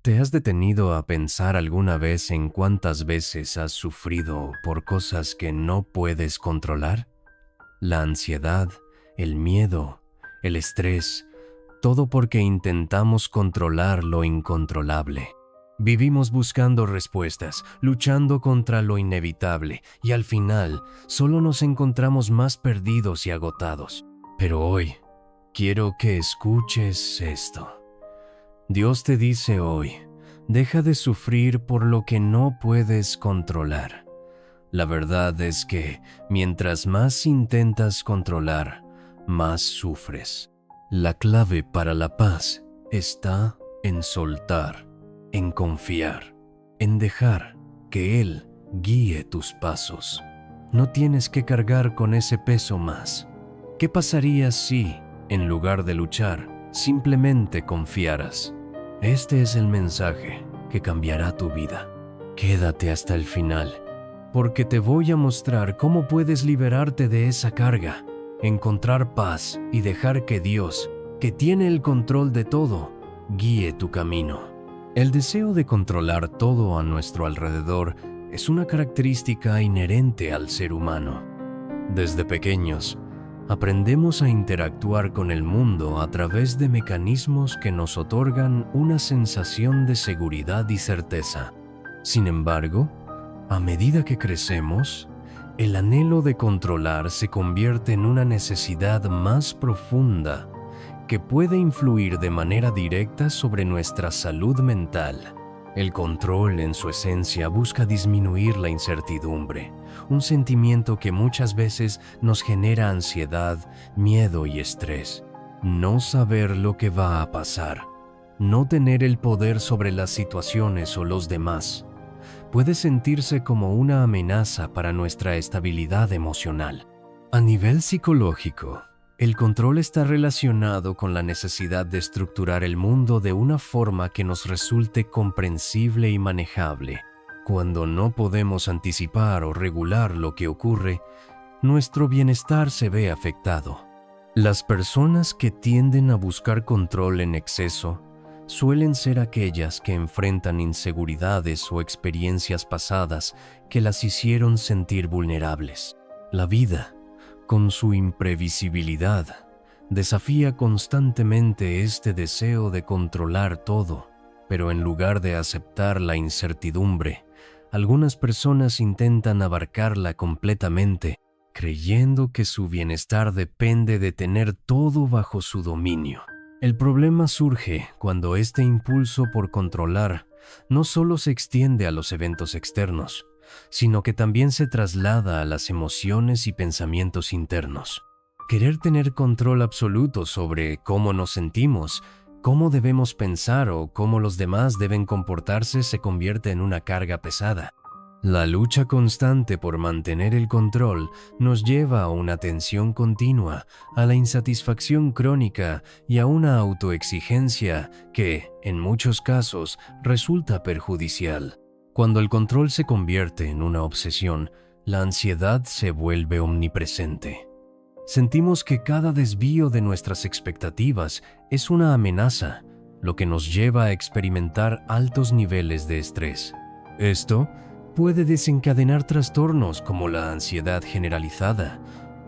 ¿Te has detenido a pensar alguna vez en cuántas veces has sufrido por cosas que no puedes controlar? La ansiedad, el miedo, el estrés, todo porque intentamos controlar lo incontrolable. Vivimos buscando respuestas, luchando contra lo inevitable, y al final solo nos encontramos más perdidos y agotados. Pero hoy, quiero que escuches esto. Dios te dice hoy, deja de sufrir por lo que no puedes controlar. La verdad es que mientras más intentas controlar, más sufres. La clave para la paz está en soltar, en confiar, en dejar que Él guíe tus pasos. No tienes que cargar con ese peso más. ¿Qué pasaría si, en lugar de luchar, simplemente confiaras? Este es el mensaje que cambiará tu vida. Quédate hasta el final, porque te voy a mostrar cómo puedes liberarte de esa carga, encontrar paz y dejar que Dios, que tiene el control de todo, guíe tu camino. El deseo de controlar todo a nuestro alrededor es una característica inherente al ser humano. Desde pequeños, aprendemos a interactuar con el mundo a través de mecanismos que nos otorgan una sensación de seguridad y certeza. Sin embargo, a medida que crecemos, el anhelo de controlar se convierte en una necesidad más profunda que puede influir de manera directa sobre nuestra salud mental. El control, en su esencia, busca disminuir la incertidumbre, un sentimiento que muchas veces nos genera ansiedad, miedo y estrés. No saber lo que va a pasar, no tener el poder sobre las situaciones o los demás, puede sentirse como una amenaza para nuestra estabilidad emocional. A nivel psicológico, el control está relacionado con la necesidad de estructurar el mundo de una forma que nos resulte comprensible y manejable. Cuando no podemos anticipar o regular lo que ocurre, nuestro bienestar se ve afectado. Las personas que tienden a buscar control en exceso suelen ser aquellas que enfrentan inseguridades o experiencias pasadas que las hicieron sentir vulnerables. La vida, con su imprevisibilidad, desafía constantemente este deseo de controlar todo, pero en lugar de aceptar la incertidumbre, algunas personas intentan abarcarla completamente, creyendo que su bienestar depende de tener todo bajo su dominio. El problema surge cuando este impulso por controlar no solo se extiende a los eventos externos, sino que también se traslada a las emociones y pensamientos internos. Querer tener control absoluto sobre cómo nos sentimos, cómo debemos pensar o cómo los demás deben comportarse se convierte en una carga pesada. La lucha constante por mantener el control nos lleva a una tensión continua, a la insatisfacción crónica y a una autoexigencia que, en muchos casos, resulta perjudicial. Cuando el control se convierte en una obsesión, la ansiedad se vuelve omnipresente. Sentimos que cada desvío de nuestras expectativas es una amenaza, lo que nos lleva a experimentar altos niveles de estrés. Esto puede desencadenar trastornos como la ansiedad generalizada,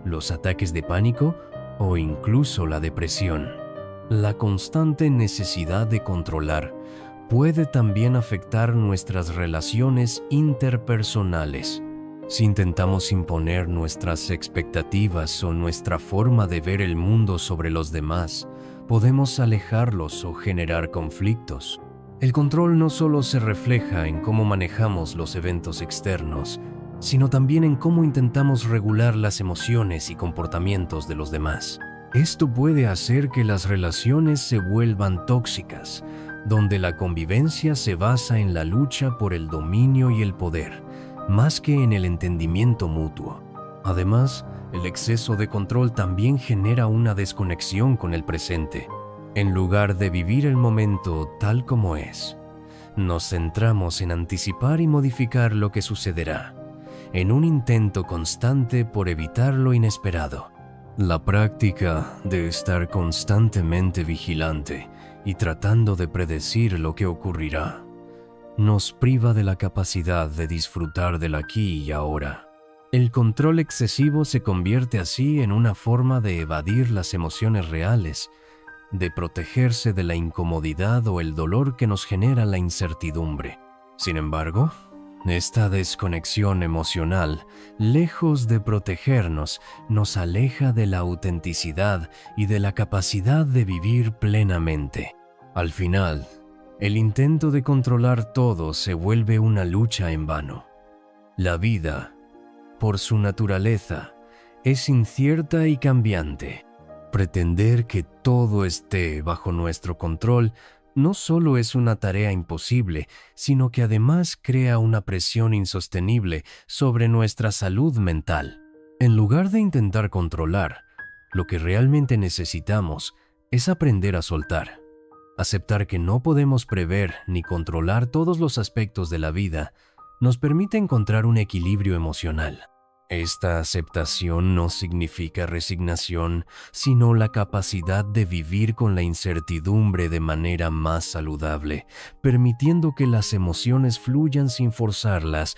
los ataques de pánico o incluso la depresión. La constante necesidad de controlar puede también afectar nuestras relaciones interpersonales. Si intentamos imponer nuestras expectativas o nuestra forma de ver el mundo sobre los demás, podemos alejarlos o generar conflictos. El control no solo se refleja en cómo manejamos los eventos externos, sino también en cómo intentamos regular las emociones y comportamientos de los demás. Esto puede hacer que las relaciones se vuelvan tóxicas, donde la convivencia se basa en la lucha por el dominio y el poder, más que en el entendimiento mutuo. Además, el exceso de control también genera una desconexión con el presente. En lugar de vivir el momento tal como es, nos centramos en anticipar y modificar lo que sucederá, en un intento constante por evitar lo inesperado. La práctica de estar constantemente vigilante y tratando de predecir lo que ocurrirá, nos priva de la capacidad de disfrutar del aquí y ahora. El control excesivo se convierte así en una forma de evadir las emociones reales, de protegerse de la incomodidad o el dolor que nos genera la incertidumbre. Sin embargo, esta desconexión emocional, lejos de protegernos, nos aleja de la autenticidad y de la capacidad de vivir plenamente. Al final, el intento de controlar todo se vuelve una lucha en vano. La vida, por su naturaleza, es incierta y cambiante. Pretender que todo esté bajo nuestro control no solo es una tarea imposible, sino que además crea una presión insostenible sobre nuestra salud mental. En lugar de intentar controlar, lo que realmente necesitamos es aprender a soltar. Aceptar que no podemos prever ni controlar todos los aspectos de la vida nos permite encontrar un equilibrio emocional. Esta aceptación no significa resignación, sino la capacidad de vivir con la incertidumbre de manera más saludable, permitiendo que las emociones fluyan sin forzarlas,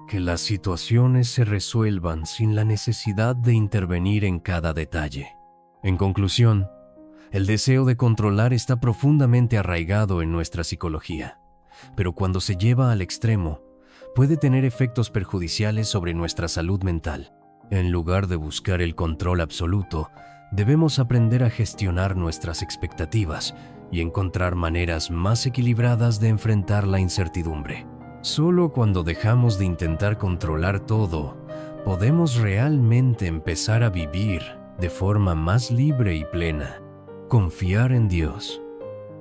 que las situaciones se resuelvan sin la necesidad de intervenir en cada detalle. En conclusión, el deseo de controlar está profundamente arraigado en nuestra psicología, pero cuando se lleva al extremo, puede tener efectos perjudiciales sobre nuestra salud mental. En lugar de buscar el control absoluto, debemos aprender a gestionar nuestras expectativas y encontrar maneras más equilibradas de enfrentar la incertidumbre. Solo cuando dejamos de intentar controlar todo, podemos realmente empezar a vivir de forma más libre y plena. Confiar en Dios.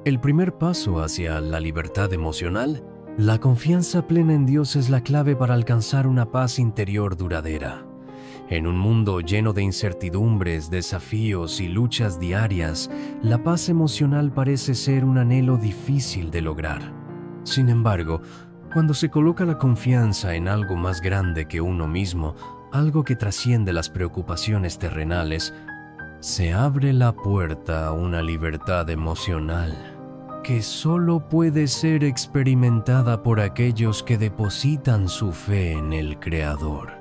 El primer paso hacia la libertad emocional. La confianza plena en Dios es la clave para alcanzar una paz interior duradera. En un mundo lleno de incertidumbres, desafíos y luchas diarias, la paz emocional parece ser un anhelo difícil de lograr. Sin embargo, cuando se coloca la confianza en algo más grande que uno mismo, algo que trasciende las preocupaciones terrenales, se abre la puerta a una libertad emocional que solo puede ser experimentada por aquellos que depositan su fe en el Creador.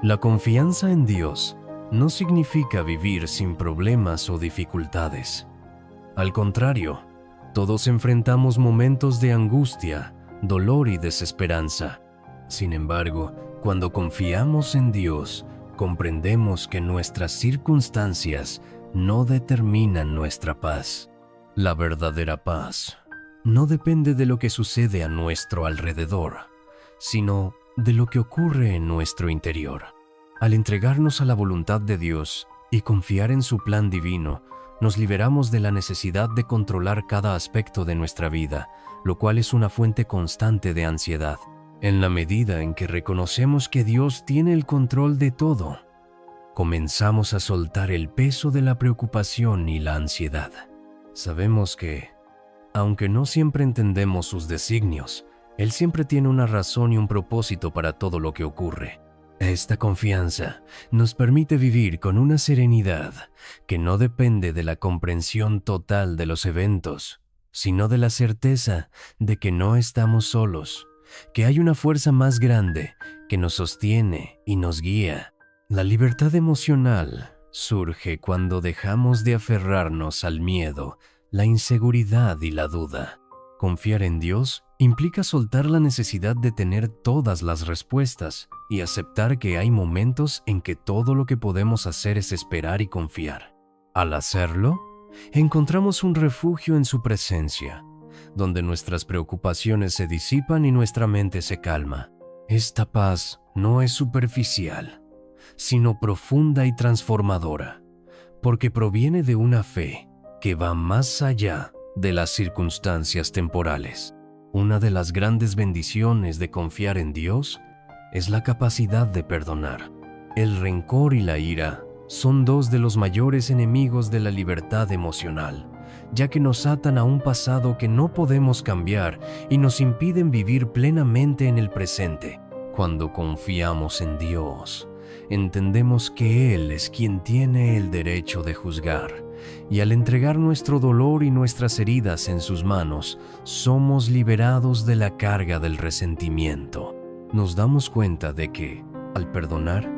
La confianza en Dios no significa vivir sin problemas o dificultades. Al contrario, todos enfrentamos momentos de angustia, dolor y desesperanza. Sin embargo, cuando confiamos en Dios, comprendemos que nuestras circunstancias no determinan nuestra paz. La verdadera paz no depende de lo que sucede a nuestro alrededor, sino de lo que ocurre en nuestro interior. Al entregarnos a la voluntad de Dios y confiar en su plan divino, nos liberamos de la necesidad de controlar cada aspecto de nuestra vida, lo cual es una fuente constante de ansiedad. En la medida en que reconocemos que Dios tiene el control de todo, comenzamos a soltar el peso de la preocupación y la ansiedad. Sabemos que, aunque no siempre entendemos sus designios, Él siempre tiene una razón y un propósito para todo lo que ocurre. Esta confianza nos permite vivir con una serenidad que no depende de la comprensión total de los eventos, sino de la certeza de que no estamos solos, que hay una fuerza más grande que nos sostiene y nos guía. La libertad emocional surge cuando dejamos de aferrarnos al miedo, la inseguridad y la duda. Confiar en Dios implica soltar la necesidad de tener todas las respuestas y aceptar que hay momentos en que todo lo que podemos hacer es esperar y confiar. Al hacerlo, encontramos un refugio en su presencia, donde nuestras preocupaciones se disipan y nuestra mente se calma. Esta paz no es superficial, sino profunda y transformadora, porque proviene de una fe que va más allá de las circunstancias temporales. Una de las grandes bendiciones de confiar en Dios es la capacidad de perdonar. El rencor y la ira son dos de los mayores enemigos de la libertad emocional, ya que nos atan a un pasado que no podemos cambiar y nos impiden vivir plenamente en el presente. Cuando confiamos en Dios, entendemos que Él es quien tiene el derecho de juzgar, y al entregar nuestro dolor y nuestras heridas en sus manos, somos liberados de la carga del resentimiento. Nos damos cuenta de que, al perdonar,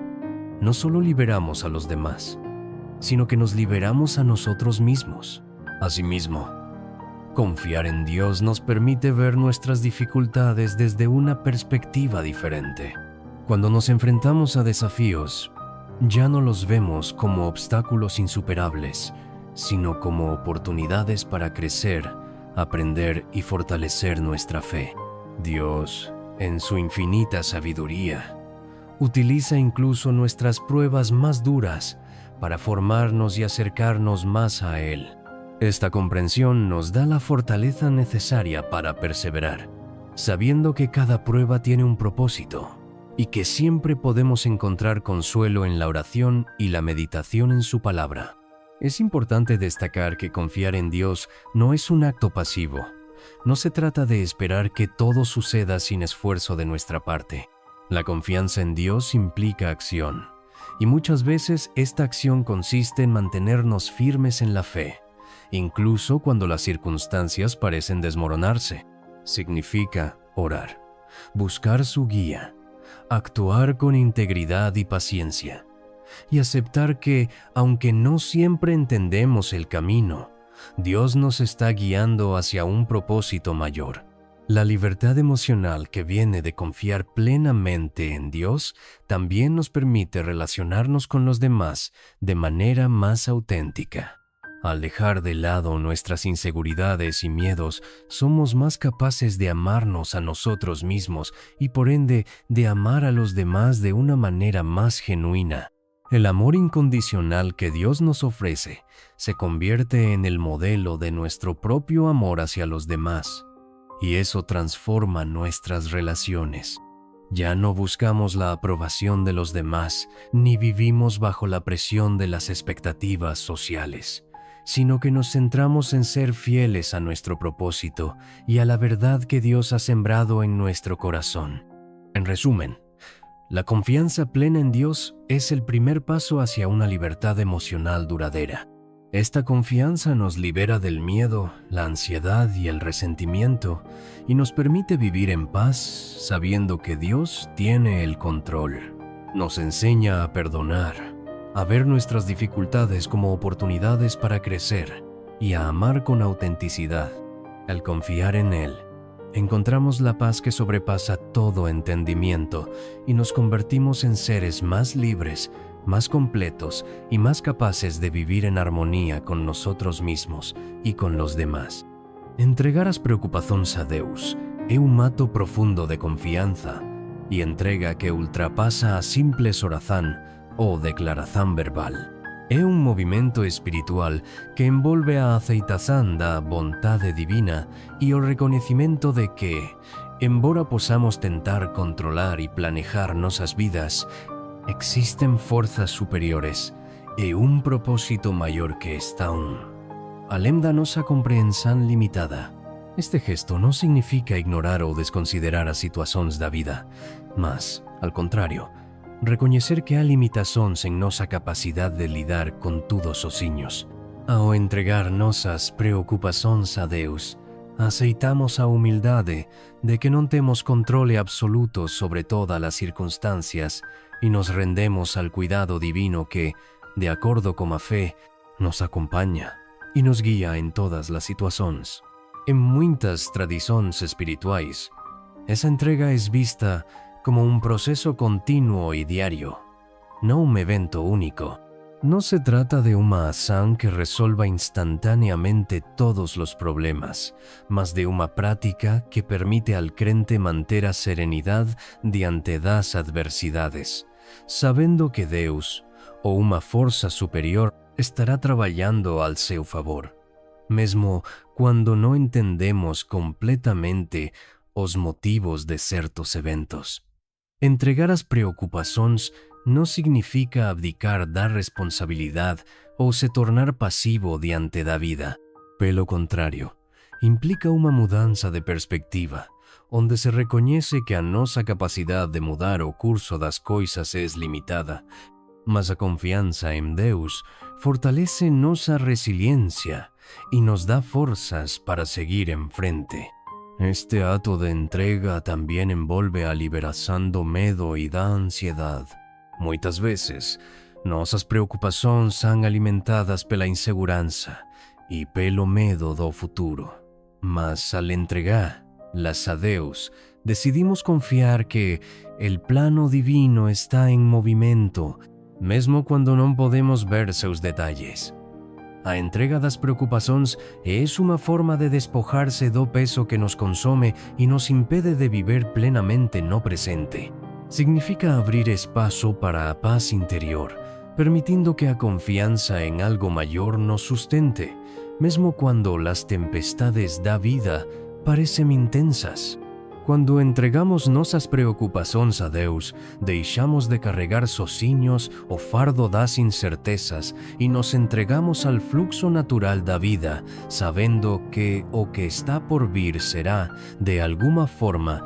no solo liberamos a los demás, sino que nos liberamos a nosotros mismos. Asimismo, confiar en Dios nos permite ver nuestras dificultades desde una perspectiva diferente. Cuando nos enfrentamos a desafíos, ya no los vemos como obstáculos insuperables, sino como oportunidades para crecer, aprender y fortalecer nuestra fe. Dios, en su infinita sabiduría, utiliza incluso nuestras pruebas más duras para formarnos y acercarnos más a Él. Esta comprensión nos da la fortaleza necesaria para perseverar, sabiendo que cada prueba tiene un propósito y que siempre podemos encontrar consuelo en la oración y la meditación en su palabra. Es importante destacar que confiar en Dios no es un acto pasivo. No se trata de esperar que todo suceda sin esfuerzo de nuestra parte. La confianza en Dios implica acción, y muchas veces esta acción consiste en mantenernos firmes en la fe, incluso cuando las circunstancias parecen desmoronarse. Significa orar, buscar su guía, actuar con integridad y paciencia, y aceptar que, aunque no siempre entendemos el camino, Dios nos está guiando hacia un propósito mayor. La libertad emocional que viene de confiar plenamente en Dios también nos permite relacionarnos con los demás de manera más auténtica. Al dejar de lado nuestras inseguridades y miedos, somos más capaces de amarnos a nosotros mismos y por ende de amar a los demás de una manera más genuina. El amor incondicional que Dios nos ofrece se convierte en el modelo de nuestro propio amor hacia los demás, y eso transforma nuestras relaciones. Ya no buscamos la aprobación de los demás, ni vivimos bajo la presión de las expectativas sociales, sino que nos centramos en ser fieles a nuestro propósito y a la verdad que Dios ha sembrado en nuestro corazón. En resumen, la confianza plena en Dios es el primer paso hacia una libertad emocional duradera. Esta confianza nos libera del miedo, la ansiedad y el resentimiento y nos permite vivir en paz sabiendo que Dios tiene el control. Nos enseña a perdonar, a ver nuestras dificultades como oportunidades para crecer y a amar con autenticidad. Al confiar en Él, encontramos la paz que sobrepasa todo entendimiento y nos convertimos en seres más libres, más completos y más capaces de vivir en armonía con nosotros mismos y con los demás. Entregar as preocupações a Deus é un ato profundo de confianza y entrega que ultrapasa a simples oración o declaración verbal. É un movimento espiritual que envolve a aceitación da vontade divina e o reconhecimento de que, embora possamos tentar controlar e planejar nosas vidas, existen forzas superiores e un propósito maior que están além da nosa compreensão limitada. Este gesto no significa ignorar ou desconsiderar as situações da vida, mas, al contrario, recoñecer que há limitações en nosa capacidade de lidar con tudo sozinhos. Ao entregar nosas preocupações a Deus, aceitamos a humildade de que non temos controle absoluto sobre todas as circunstancias e nos rendemos al cuidado divino que, de acordo con a fe, nos acompaña e nos guía en todas as situações. En muitas tradições espirituais, esa entrega es vista como un proceso continuo y diario, no un evento único. No se trata de una acción que resuelva instantáneamente todos los problemas, mas de una práctica que permite al crente manter a serenidad diante das adversidades, sabendo que Deus, o una força superior, estará trabajando al seu favor, mesmo cuando no entendemos completamente os motivos de certos eventos. Entregar as preocupações no significa abdicar da responsabilidad ou se tornar pasivo diante da vida. Pelo contrario, implica uma mudança de perspectiva, onde se recoñece que a nosa capacidade de mudar o curso das coisas é limitada Mas a confianza en Deus fortalece nosa resiliencia y nos da fuerzas para seguir en frente. Este ato de entrega también envolve a liberação do medo e da ansiedade. Muitas vezes, nossas preocupações são alimentadas pela insegurança e pelo medo do futuro. Mas al entregar-las a Deus, decidimos confiar que el plano divino está en movimento, mesmo quando não podemos ver seus detalles. A entrega das preocupações é uma forma de despojar-se do peso que nos consome e nos impede de viver plenamente no presente. Significa abrir espaço para a paz interior, permitindo que a confiança em algo maior nos sustente, mesmo quando as tempestades da vida parecem intensas. Quando entregamos nossas preocupações a Deus, deixamos de carregar sozinhos o fardo das incertezas e nos entregamos ao fluxo natural da vida, sabendo que o que está por vir será, de alguma forma,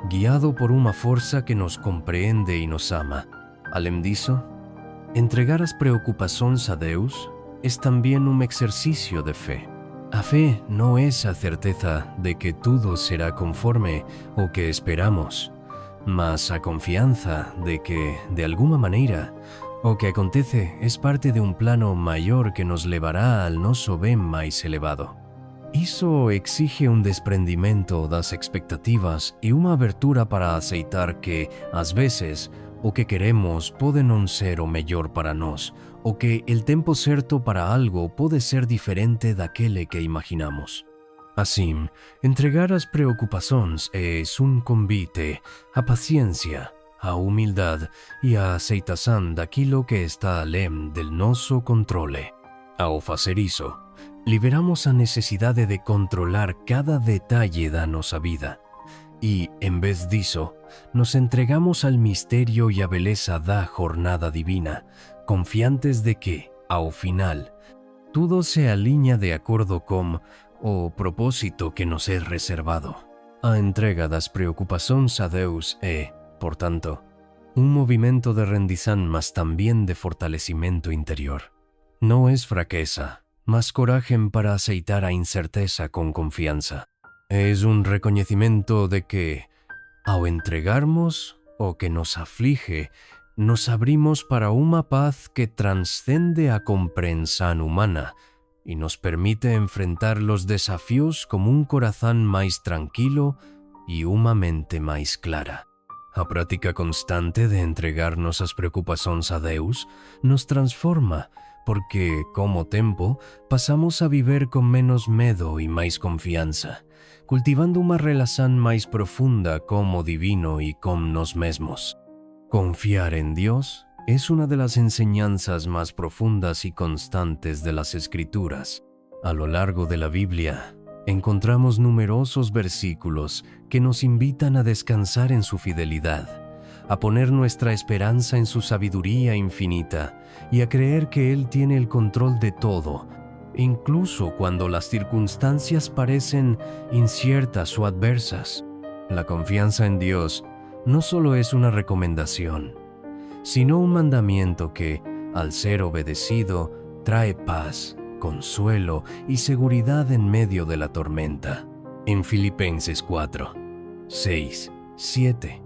guiado por uma força que nos compreende e nos ama. Além disso, entregar as preocupações a Deus é também exercício de fé. A fe no es a certeza de que todo será conforme o que esperamos, mas a confianza de que, de alguna manera, o que acontece es parte de un plano mayor que nos levará al noso bem mais elevado. Isso exige un desprendimento das expectativas e uma abertura para aceitar que, às vezes, o que queremos pode não ser o melhor para nós, o que el tempo certo para algo pode ser diferente daquele que imaginamos. Assim, entregar as preocupações é um convite à paciência, à humildade e à aceitação daquilo que está além del nosso controle. Ao fazer isso, liberamos a necessidade de controlar cada detalhe da nossa vida. E, em vez disso, nos entregamos al misterio e a beleza da jornada divina, confiantes de que, ao final, tudo se alinha de acordo com o propósito que nos é reservado. A entrega das preocupações a Deus é, portanto, um movimento de rendição, mas também de fortalecimento interior. Não é fraqueza, mas coragem para aceitar a incerteza com confiança. É un reconocimiento de que, ao entregarmos o que nos aflige, nos abrimos para uma paz que transcende a compreensão humana e nos permite enfrentar los desafíos con un corazón más tranquilo y uma mente más clara. A práctica constante de entregarnos as preocupações a Deus nos transforma, porque, como tempo, pasamos a viver con menos medo y más confianza, cultivando uma relação mais profunda como divino y con nos mesmos. Confiar en Dios es una de las enseñanzas más profundas y constantes de las Escrituras. A lo largo de la Biblia, encontramos numerosos versículos que nos invitan a descansar en su fidelidad, a poner nuestra esperanza en su sabiduría infinita y a creer que Él tiene el control de todo, incluso cuando las circunstancias parecen inciertas o adversas. La confianza en Dios no solo es una recomendación, sino un mandamiento que, al ser obedecido, trae paz, consuelo y seguridad en medio de la tormenta. En Filipenses 4, 6, 7,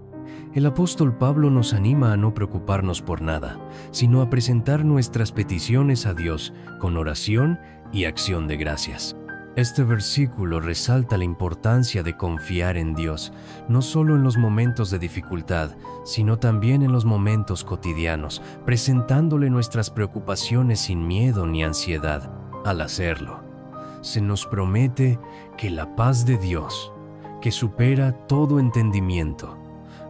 el apóstol Pablo nos anima a no preocuparnos por nada, sino a presentar nuestras peticiones a Dios con oración y acción de gracias. Este versículo resalta la importancia de confiar en Dios, no solo en los momentos de dificultad, sino también en los momentos cotidianos, presentándole nuestras preocupaciones sin miedo ni ansiedad. Al hacerlo, se nos promete que la paz de Dios, que supera todo entendimiento,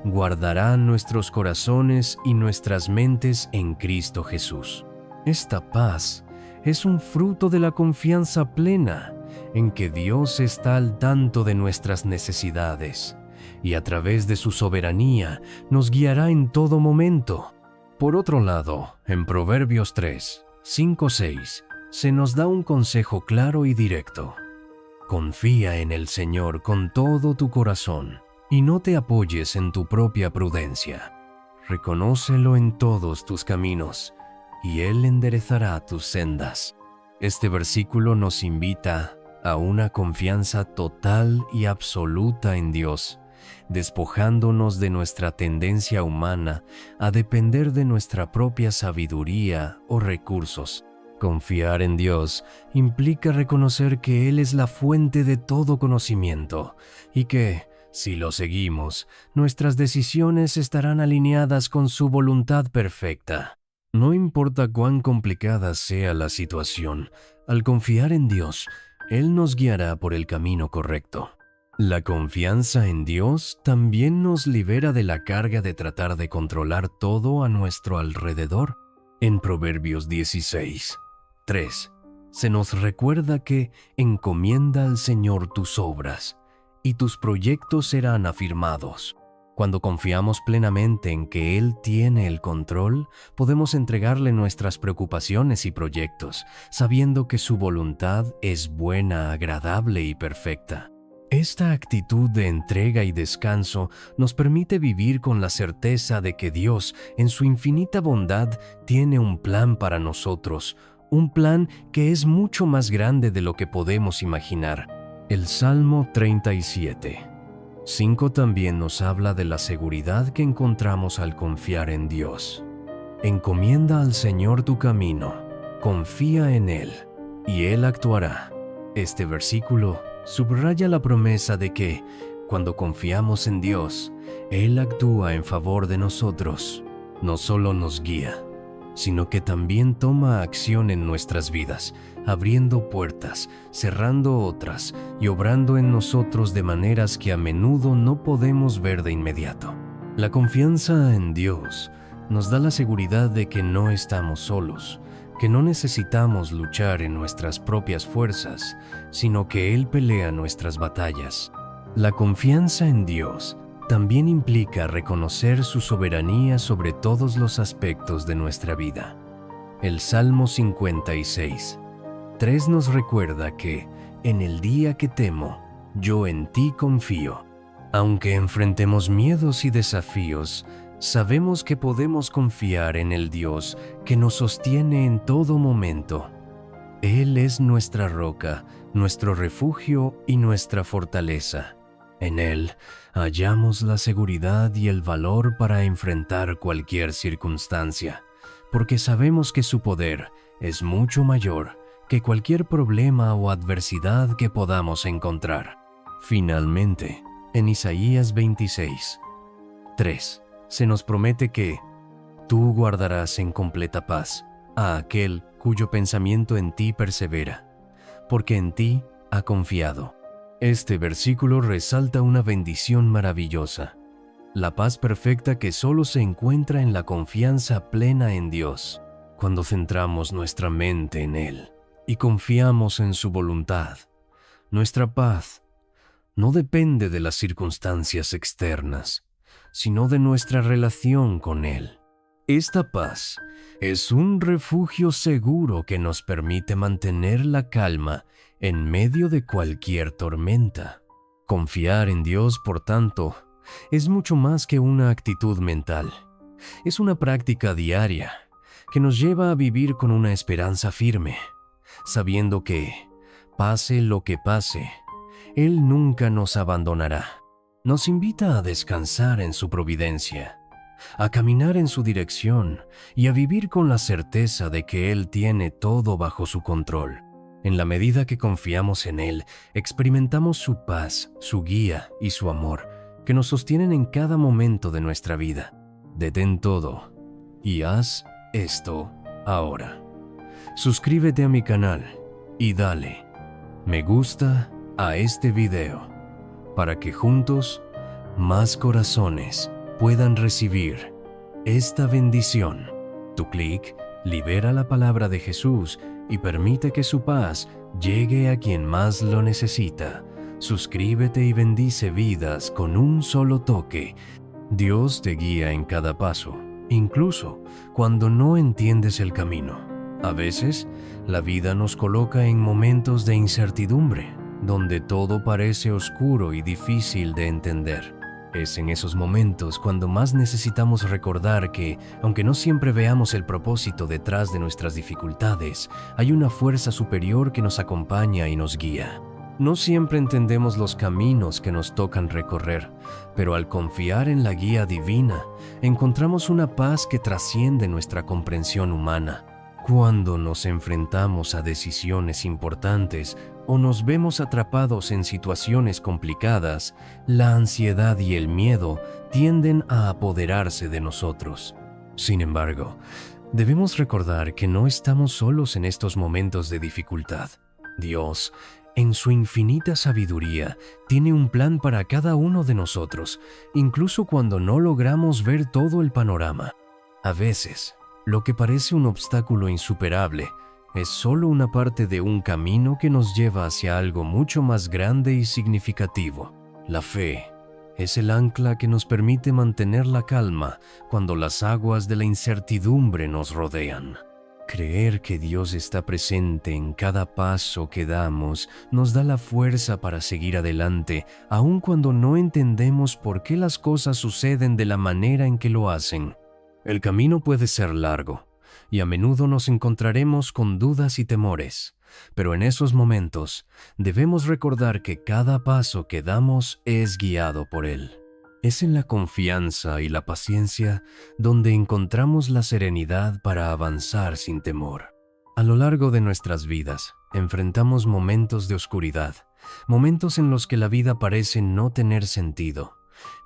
guardará nuestros corazones y nuestras mentes en Cristo Jesús. Esta paz es un fruto de la confianza plena en que Dios está al tanto de nuestras necesidades y a través de su soberanía nos guiará en todo momento. Por otro lado, en Proverbios 3, 5, 6, se nos da un consejo claro y directo. Confía en el Señor con todo tu corazón y no te apoyes en tu propia prudencia. Reconócelo en todos tus caminos, y Él enderezará tus sendas. Este versículo nos invita a una confianza total y absoluta en Dios, despojándonos de nuestra tendencia humana a depender de nuestra propia sabiduría o recursos. Confiar en Dios implica reconocer que Él es la fuente de todo conocimiento y que, si lo seguimos, nuestras decisiones estarán alineadas con su voluntad perfecta. No importa cuán complicada sea la situación, al confiar en Dios, Él nos guiará por el camino correcto. La confianza en Dios también nos libera de la carga de tratar de controlar todo a nuestro alrededor. En Proverbios 16:3, se nos recuerda que encomienda al Señor tus obras, y tus proyectos serán afirmados. Cuando confiamos plenamente en que Él tiene el control, podemos entregarle nuestras preocupaciones y proyectos, sabiendo que su voluntad es buena, agradable y perfecta. Esta actitud de entrega y descanso nos permite vivir con la certeza de que Dios, en su infinita bondad, tiene un plan para nosotros, un plan que es mucho más grande de lo que podemos imaginar. El Salmo 37:5 también nos habla de la seguridad que encontramos al confiar en Dios. Encomienda al Señor tu camino, confía en Él, y Él actuará. Este versículo subraya la promesa de que, cuando confiamos en Dios, Él actúa en favor de nosotros. No solo nos guía, sino que también toma acción en nuestras vidas, abriendo puertas, cerrando otras y obrando en nosotros de maneras que a menudo no podemos ver de inmediato. La confianza en Dios nos da la seguridad de que no estamos solos, que no necesitamos luchar en nuestras propias fuerzas, sino que Él pelea nuestras batallas. La confianza en Dios también implica reconocer su soberanía sobre todos los aspectos de nuestra vida. El Salmo 56:3 nos recuerda que, en el día que temo, yo en ti confío. Aunque enfrentemos miedos y desafíos, sabemos que podemos confiar en el Dios que nos sostiene en todo momento. Él es nuestra roca, nuestro refugio y nuestra fortaleza. En Él hallamos la seguridad y el valor para enfrentar cualquier circunstancia, porque sabemos que su poder es mucho mayor que cualquier problema o adversidad que podamos encontrar. Finalmente, en Isaías 26:3, se nos promete que tú guardarás en completa paz a aquel cuyo pensamiento en ti persevera, porque en ti ha confiado. Este versículo resalta una bendición maravillosa, la paz perfecta que solo se encuentra en la confianza plena en Dios. Cuando centramos nuestra mente en Él y confiamos en su voluntad, nuestra paz no depende de las circunstancias externas, sino de nuestra relación con Él. Esta paz es un refugio seguro que nos permite mantener la calma en medio de cualquier tormenta. Confiar en Dios, por tanto, es mucho más que una actitud mental. Es una práctica diaria que nos lleva a vivir con una esperanza firme, sabiendo que, pase lo que pase, Él nunca nos abandonará. Nos invita a descansar en su providencia, a caminar en su dirección y a vivir con la certeza de que Él tiene todo bajo su control. En la medida que confiamos en Él, experimentamos su paz, su guía y su amor, que nos sostienen en cada momento de nuestra vida. Detén todo y haz esto ahora. Suscríbete a mi canal y dale me gusta a este video para que juntos más corazones puedan recibir esta bendición. Tu clic libera la palabra de Jesús y permite que su paz llegue a quien más lo necesita. Suscríbete y bendice vidas con un solo toque. Dios te guía en cada paso, incluso cuando no entiendes el camino. A veces, la vida nos coloca en momentos de incertidumbre, donde todo parece oscuro y difícil de entender. Es en esos momentos cuando más necesitamos recordar que, aunque no siempre veamos el propósito detrás de nuestras dificultades, hay una fuerza superior que nos acompaña y nos guía. No siempre entendemos los caminos que nos tocan recorrer, pero al confiar en la guía divina, encontramos una paz que trasciende nuestra comprensión humana. Cuando nos enfrentamos a decisiones importantes o nos vemos atrapados en situaciones complicadas, la ansiedad y el miedo tienden a apoderarse de nosotros. Sin embargo, debemos recordar que no estamos solos en estos momentos de dificultad. Dios, en su infinita sabiduría, tiene un plan para cada uno de nosotros, incluso cuando no logramos ver todo el panorama. A veces, lo que parece un obstáculo insuperable es solo una parte de un camino que nos lleva hacia algo mucho más grande y significativo. La fe es el ancla que nos permite mantener la calma cuando las aguas de la incertidumbre nos rodean. Creer que Dios está presente en cada paso que damos nos da la fuerza para seguir adelante, aun cuando no entendemos por qué las cosas suceden de la manera en que lo hacen. El camino puede ser largo, y a menudo nos encontraremos con dudas y temores, pero en esos momentos debemos recordar que cada paso que damos es guiado por Él. Es en la confianza y la paciencia donde encontramos la serenidad para avanzar sin temor. A lo largo de nuestras vidas, enfrentamos momentos de oscuridad, momentos en los que la vida parece no tener sentido,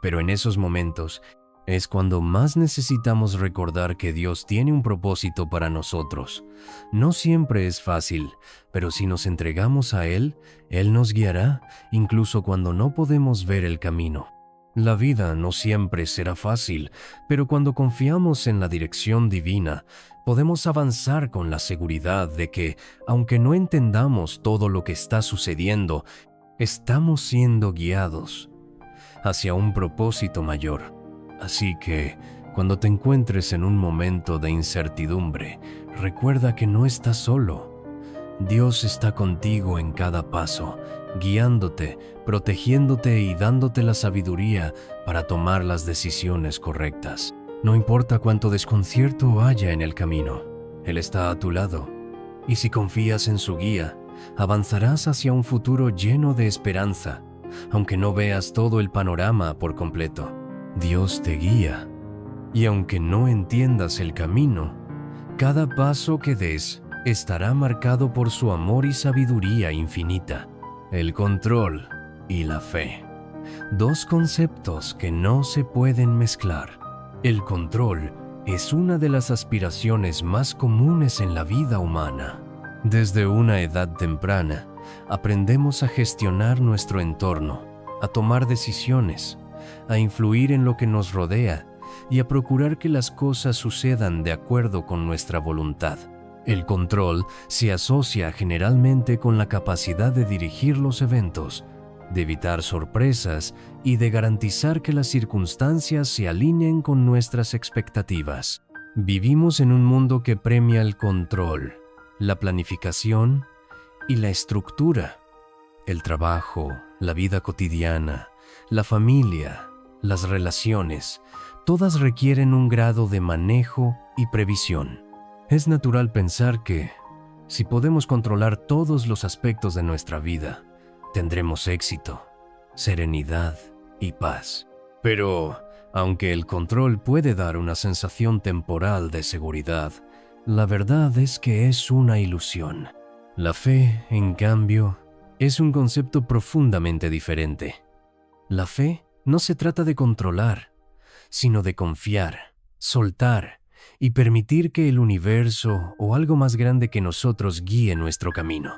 pero en esos momentos es cuando más necesitamos recordar que Dios tiene un propósito para nosotros. No siempre es fácil, pero si nos entregamos a Él, Él nos guiará, incluso cuando no podemos ver el camino. La vida no siempre será fácil, pero cuando confiamos en la dirección divina, podemos avanzar con la seguridad de que, aunque no entendamos todo lo que está sucediendo, estamos siendo guiados hacia un propósito mayor. Así que, cuando te encuentres en un momento de incertidumbre, recuerda que no estás solo. Dios está contigo en cada paso, guiándote, protegiéndote y dándote la sabiduría para tomar las decisiones correctas. No importa cuánto desconcierto haya en el camino, Él está a tu lado. Y si confías en su guía, avanzarás hacia un futuro lleno de esperanza, aunque no veas todo el panorama por completo. Dios te guía, y aunque no entiendas el camino, cada paso que des estará marcado por su amor y sabiduría infinita. El control y la fe. Dos conceptos que no se pueden mezclar. El control es una de las aspiraciones más comunes en la vida humana. Desde una edad temprana, aprendemos a gestionar nuestro entorno, a tomar decisiones, a influir en lo que nos rodea y a procurar que las cosas sucedan de acuerdo con nuestra voluntad. El control se asocia generalmente con la capacidad de dirigir los eventos, de evitar sorpresas y de garantizar que las circunstancias se alineen con nuestras expectativas. Vivimos en un mundo que premia el control, la planificación y la estructura. El trabajo, la vida cotidiana, la familia, las relaciones, todas requieren un grado de manejo y previsión. Es natural pensar que, si podemos controlar todos los aspectos de nuestra vida, tendremos éxito, serenidad y paz. Pero, aunque el control puede dar una sensación temporal de seguridad, la verdad es que es una ilusión. La fe, en cambio, es un concepto profundamente diferente. La fe no se trata de controlar, sino de confiar, soltar y permitir que el universo o algo más grande que nosotros guíe nuestro camino.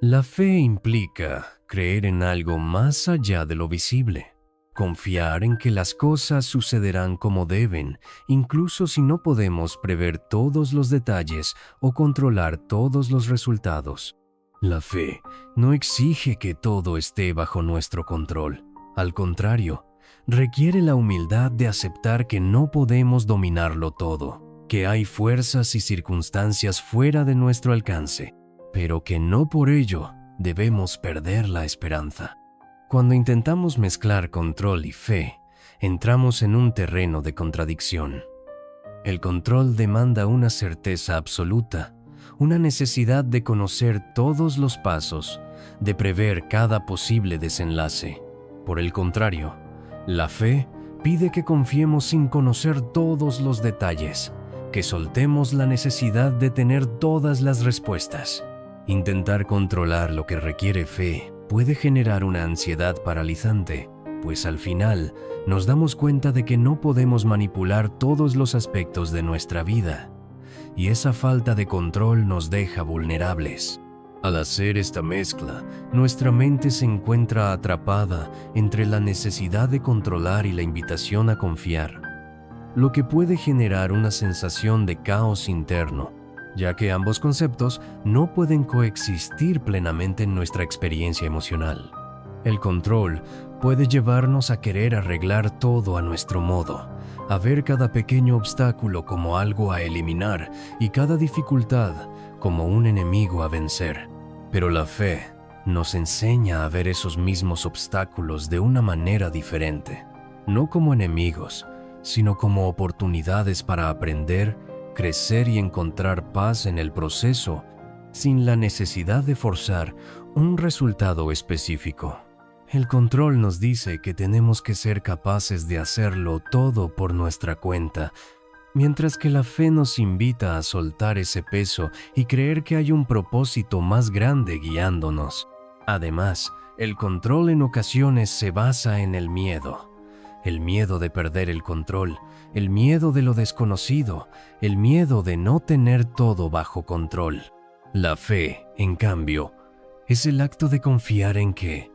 La fe implica creer en algo más allá de lo visible, confiar en que las cosas sucederán como deben, incluso si no podemos prever todos los detalles o controlar todos los resultados. La fe no exige que todo esté bajo nuestro control. Al contrario, requiere la humildad de aceptar que no podemos dominarlo todo, que hay fuerzas y circunstancias fuera de nuestro alcance, pero que no por ello debemos perder la esperanza. Cuando intentamos mezclar control y fe, entramos en un terreno de contradicción. El control demanda una certeza absoluta, una necesidad de conocer todos los pasos, de prever cada posible desenlace. Por el contrario, la fe pide que confiemos sin conocer todos los detalles, que soltemos la necesidad de tener todas las respuestas. Intentar controlar lo que requiere fe puede generar una ansiedad paralizante, pues al final nos damos cuenta de que no podemos manipular todos los aspectos de nuestra vida, y esa falta de control nos deja vulnerables. Al hacer esta mezcla, nuestra mente se encuentra atrapada entre la necesidad de controlar y la invitación a confiar, lo que puede generar una sensación de caos interno, ya que ambos conceptos no pueden coexistir plenamente en nuestra experiencia emocional. El control puede llevarnos a querer arreglar todo a nuestro modo, a ver cada pequeño obstáculo como algo a eliminar y cada dificultad como un enemigo a vencer. Pero la fe nos enseña a ver esos mismos obstáculos de una manera diferente, no como enemigos, sino como oportunidades para aprender, crecer y encontrar paz en el proceso, sin la necesidad de forzar un resultado específico. El control nos dice que tenemos que ser capaces de hacerlo todo por nuestra cuenta, mientras que la fe nos invita a soltar ese peso y creer que hay un propósito más grande guiándonos. Además, el control en ocasiones se basa en el miedo de perder el control, el miedo de lo desconocido, el miedo de no tener todo bajo control. La fe, en cambio, es el acto de confiar en que,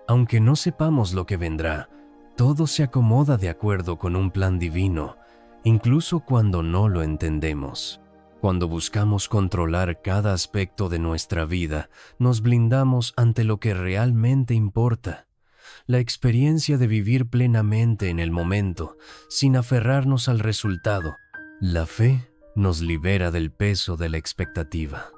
aunque no sepamos lo que vendrá, todo se acomoda de acuerdo con un plan divino, incluso cuando no lo entendemos. Cuando buscamos controlar cada aspecto de nuestra vida, nos blindamos ante lo que realmente importa. La experiencia de vivir plenamente en el momento, sin aferrarnos al resultado. La fe nos libera del peso de la expectativa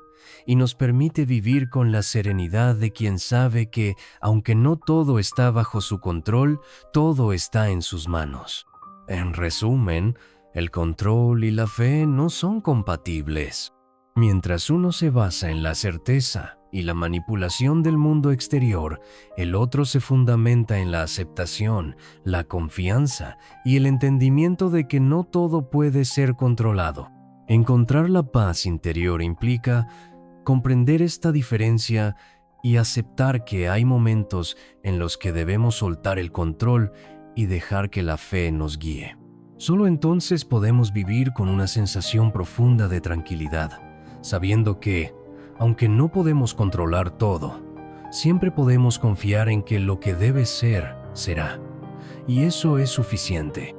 y nos permite vivir con la serenidad de quien sabe que, aunque no todo está bajo su control, todo está en sus manos. En resumen, el control y la fe no son compatibles. Mientras uno se basa en la certeza y la manipulación del mundo exterior, el otro se fundamenta en la aceptación, la confianza y el entendimiento de que no todo puede ser controlado. Encontrar la paz interior implica comprender esta diferencia y aceptar que hay momentos en los que debemos soltar el control y dejar que la fe nos guíe. Solo entonces podemos vivir con una sensación profunda de tranquilidad, sabiendo que, aunque no podemos controlar todo, siempre podemos confiar en que lo que debe ser, será. Y eso es suficiente.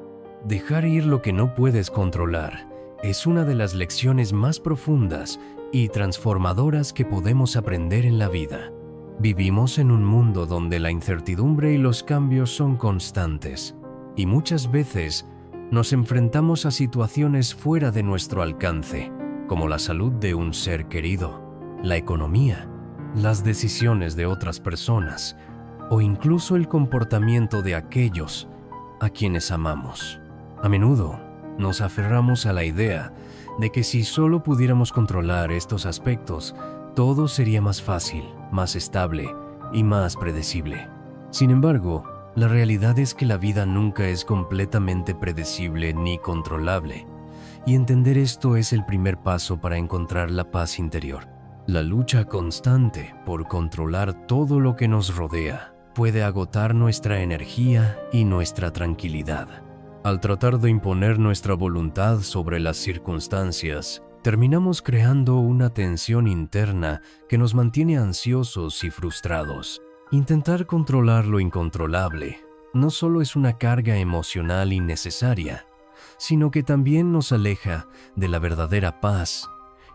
Dejar ir lo que no puedes controlar es una de las lecciones más profundas y transformadoras que podemos aprender en la vida. Vivimos en un mundo donde la incertidumbre y los cambios son constantes, y muchas veces nos enfrentamos a situaciones fuera de nuestro alcance, como la salud de un ser querido, la economía, las decisiones de otras personas o incluso el comportamiento de aquellos a quienes amamos. A menudo nos aferramos a la idea de que si solo pudiéramos controlar estos aspectos, todo sería más fácil, más estable y más predecible. Sin embargo, la realidad es que la vida nunca es completamente predecible ni controlable, y entender esto es el primer paso para encontrar la paz interior. La lucha constante por controlar todo lo que nos rodea puede agotar nuestra energía y nuestra tranquilidad. Al tratar de imponer nuestra voluntad sobre las circunstancias, terminamos creando una tensión interna que nos mantiene ansiosos y frustrados. Intentar controlar lo incontrolable no solo es una carga emocional innecesaria, sino que también nos aleja de la verdadera paz,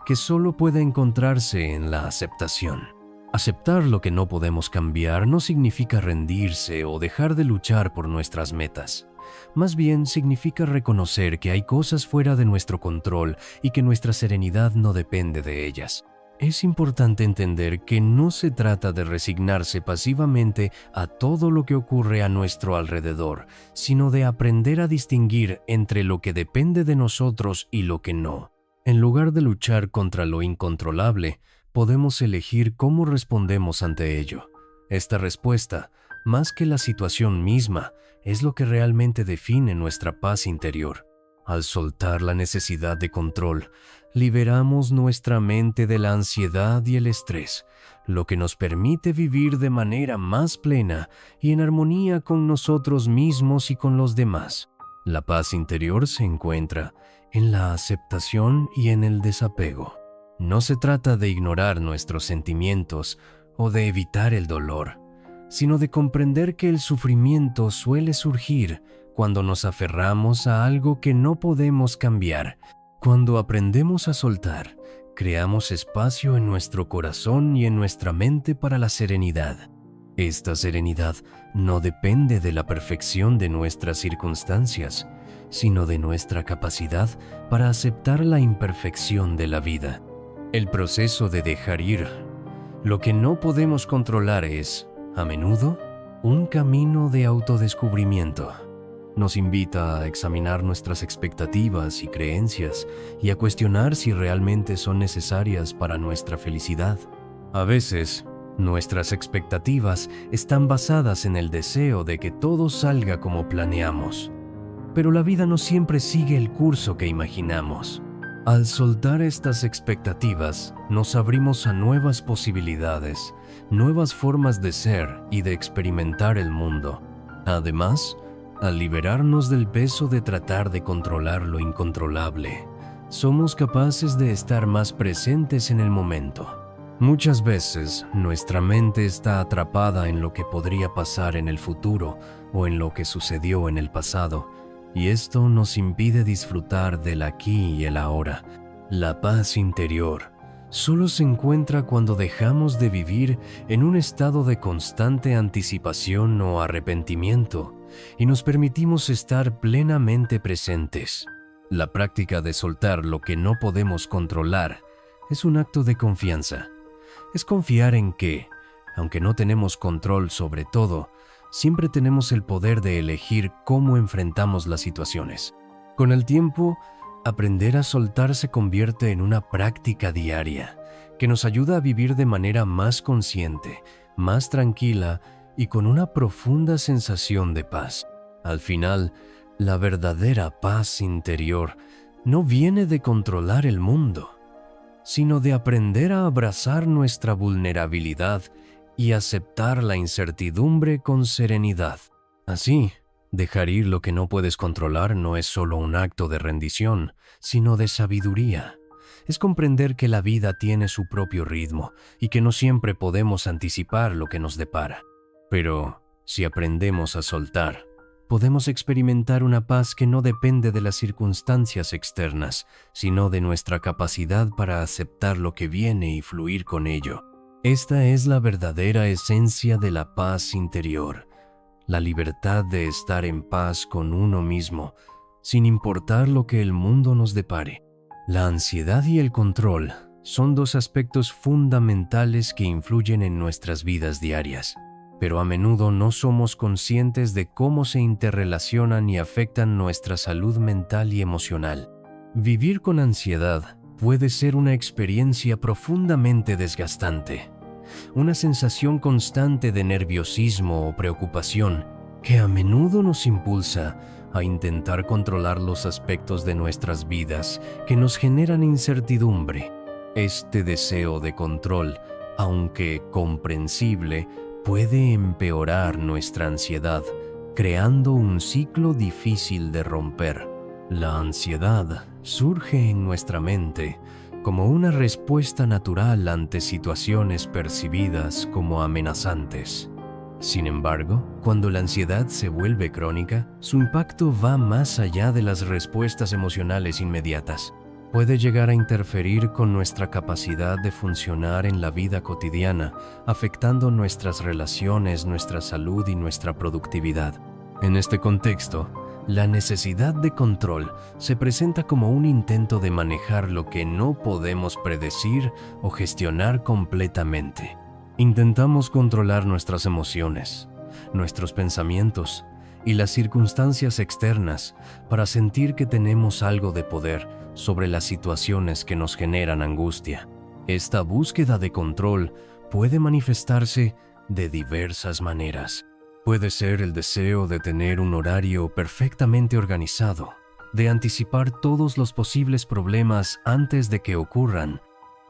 que solo puede encontrarse en la aceptación. Aceptar lo que no podemos cambiar no significa rendirse o dejar de luchar por nuestras metas. Más bien significa reconocer que hay cosas fuera de nuestro control y que nuestra serenidad no depende de ellas. Es importante entender que no se trata de resignarse pasivamente a todo lo que ocurre a nuestro alrededor, sino de aprender a distinguir entre lo que depende de nosotros y lo que no. En lugar de luchar contra lo incontrolable, podemos elegir cómo respondemos ante ello. Esta respuesta, más que la situación misma, es lo que realmente define nuestra paz interior. Al soltar la necesidad de control, liberamos nuestra mente de la ansiedad y el estrés, lo que nos permite vivir de manera más plena y en armonía con nosotros mismos y con los demás. La paz interior se encuentra en la aceptación y en el desapego. No se trata de ignorar nuestros sentimientos o de evitar el dolor, sino de comprender que el sufrimiento suele surgir cuando nos aferramos a algo que no podemos cambiar. Cuando aprendemos a soltar, creamos espacio en nuestro corazón y en nuestra mente para la serenidad. Esta serenidad no depende de la perfección de nuestras circunstancias, sino de nuestra capacidad para aceptar la imperfección de la vida. El proceso de dejar ir lo que no podemos controlar es, a menudo, un camino de autodescubrimiento. Nos invita a examinar nuestras expectativas y creencias y a cuestionar si realmente son necesarias para nuestra felicidad. A veces, nuestras expectativas están basadas en el deseo de que todo salga como planeamos, pero la vida no siempre sigue el curso que imaginamos. Al soltar estas expectativas, nos abrimos a nuevas posibilidades, nuevas formas de ser y de experimentar el mundo. Además, al liberarnos del peso de tratar de controlar lo incontrolable, somos capaces de estar más presentes en el momento. Muchas veces, nuestra mente está atrapada en lo que podría pasar en el futuro o en lo que sucedió en el pasado, y esto nos impide disfrutar del aquí y el ahora. La paz interior solo se encuentra cuando dejamos de vivir en un estado de constante anticipación o arrepentimiento y nos permitimos estar plenamente presentes. La práctica de soltar lo que no podemos controlar es un acto de confianza. Es confiar en que, aunque no tenemos control sobre todo, siempre tenemos el poder de elegir cómo enfrentamos las situaciones. Con el tiempo, aprender a soltar se convierte en una práctica diaria que nos ayuda a vivir de manera más consciente, más tranquila y con una profunda sensación de paz. Al final, la verdadera paz interior no viene de controlar el mundo, sino de aprender a abrazar nuestra vulnerabilidad y aceptar la incertidumbre con serenidad. Así, dejar ir lo que no puedes controlar no es solo un acto de rendición, sino de sabiduría. Es comprender que la vida tiene su propio ritmo y que no siempre podemos anticipar lo que nos depara. Pero, si aprendemos a soltar, podemos experimentar una paz que no depende de las circunstancias externas, sino de nuestra capacidad para aceptar lo que viene y fluir con ello. Esta es la verdadera esencia de la paz interior, la libertad de estar en paz con uno mismo, sin importar lo que el mundo nos depare. La ansiedad y el control son dos aspectos fundamentales que influyen en nuestras vidas diarias, pero a menudo no somos conscientes de cómo se interrelacionan y afectan nuestra salud mental y emocional. Vivir con ansiedad puede ser una experiencia profundamente desgastante, una sensación constante de nerviosismo o preocupación que a menudo nos impulsa a intentar controlar los aspectos de nuestras vidas que nos generan incertidumbre. Este deseo de control, aunque comprensible, puede empeorar nuestra ansiedad, creando un ciclo difícil de romper. La ansiedad surge en nuestra mente como una respuesta natural ante situaciones percibidas como amenazantes. Sin embargo, cuando la ansiedad se vuelve crónica, su impacto va más allá de las respuestas emocionales inmediatas. Puede llegar a interferir con nuestra capacidad de funcionar en la vida cotidiana, afectando nuestras relaciones, nuestra salud y nuestra productividad. En este contexto, La necesidad de control se presenta como un intento de manejar lo que no podemos predecir o gestionar completamente. Intentamos controlar nuestras emociones, nuestros pensamientos y las circunstancias externas para sentir que tenemos algo de poder sobre las situaciones que nos generan angustia. Esta búsqueda de control puede manifestarse de diversas maneras. Puede ser el deseo de tener un horario perfectamente organizado, de anticipar todos los posibles problemas antes de que ocurran,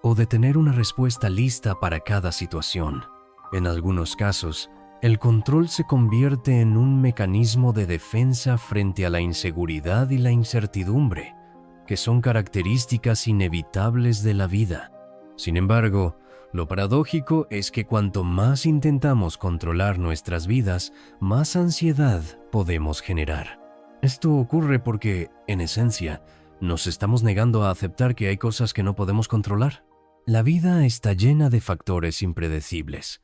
o de tener una respuesta lista para cada situación. En algunos casos, el control se convierte en un mecanismo de defensa frente a la inseguridad y la incertidumbre, que son características inevitables de la vida. Sin embargo, lo paradójico es que cuanto más intentamos controlar nuestras vidas, más ansiedad podemos generar. Esto ocurre porque, en esencia, nos estamos negando a aceptar que hay cosas que no podemos controlar. La vida está llena de factores impredecibles.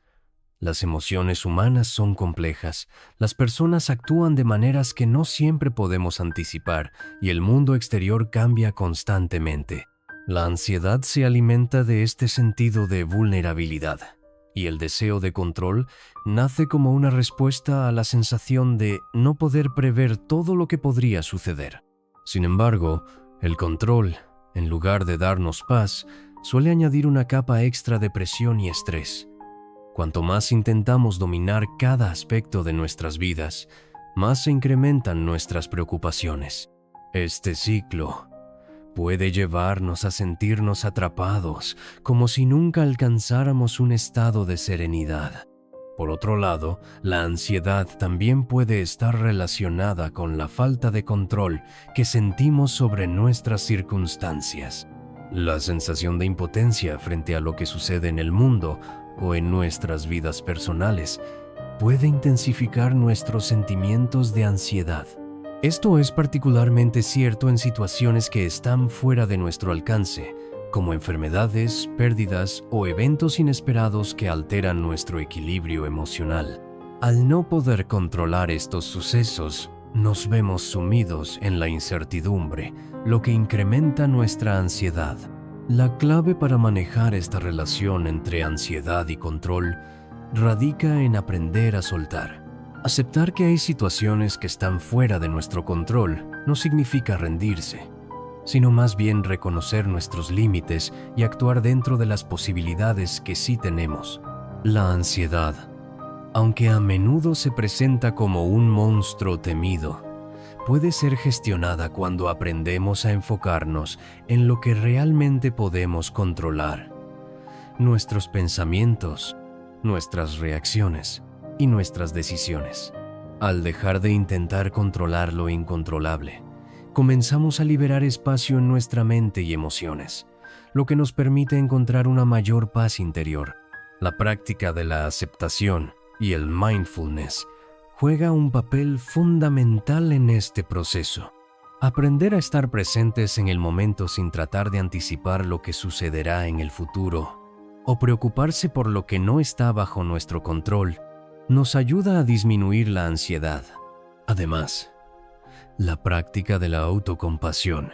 Las emociones humanas son complejas, las personas actúan de maneras que no siempre podemos anticipar y el mundo exterior cambia constantemente. La ansiedad se alimenta de este sentido de vulnerabilidad, y el deseo de control nace como una respuesta a la sensación de no poder prever todo lo que podría suceder. Sin embargo, el control, en lugar de darnos paz, suele añadir una capa extra de presión y estrés. Cuanto más intentamos dominar cada aspecto de nuestras vidas, más se incrementan nuestras preocupaciones. Este ciclo puede llevarnos a sentirnos atrapados, como si nunca alcanzáramos un estado de serenidad. Por otro lado, la ansiedad también puede estar relacionada con la falta de control que sentimos sobre nuestras circunstancias. La sensación de impotencia frente a lo que sucede en el mundo o en nuestras vidas personales puede intensificar nuestros sentimientos de ansiedad. Esto es particularmente cierto en situaciones que están fuera de nuestro alcance, como enfermedades, pérdidas o eventos inesperados que alteran nuestro equilibrio emocional. Al no poder controlar estos sucesos, nos vemos sumidos en la incertidumbre, lo que incrementa nuestra ansiedad. La clave para manejar esta relación entre ansiedad y control radica en aprender a soltar. Aceptar que hay situaciones que están fuera de nuestro control no significa rendirse, sino más bien reconocer nuestros límites y actuar dentro de las posibilidades que sí tenemos. La ansiedad, aunque a menudo se presenta como un monstruo temido, puede ser gestionada cuando aprendemos a enfocarnos en lo que realmente podemos controlar: nuestros pensamientos, nuestras reacciones y nuestras decisiones. Al dejar de intentar controlar lo incontrolable, comenzamos a liberar espacio en nuestra mente y emociones, lo que nos permite encontrar una mayor paz interior. La práctica de la aceptación y el mindfulness juega un papel fundamental en este proceso. Aprender a estar presentes en el momento sin tratar de anticipar lo que sucederá en el futuro o preocuparse por lo que no está bajo nuestro control nos ayuda a disminuir la ansiedad. Además, la práctica de la autocompasión,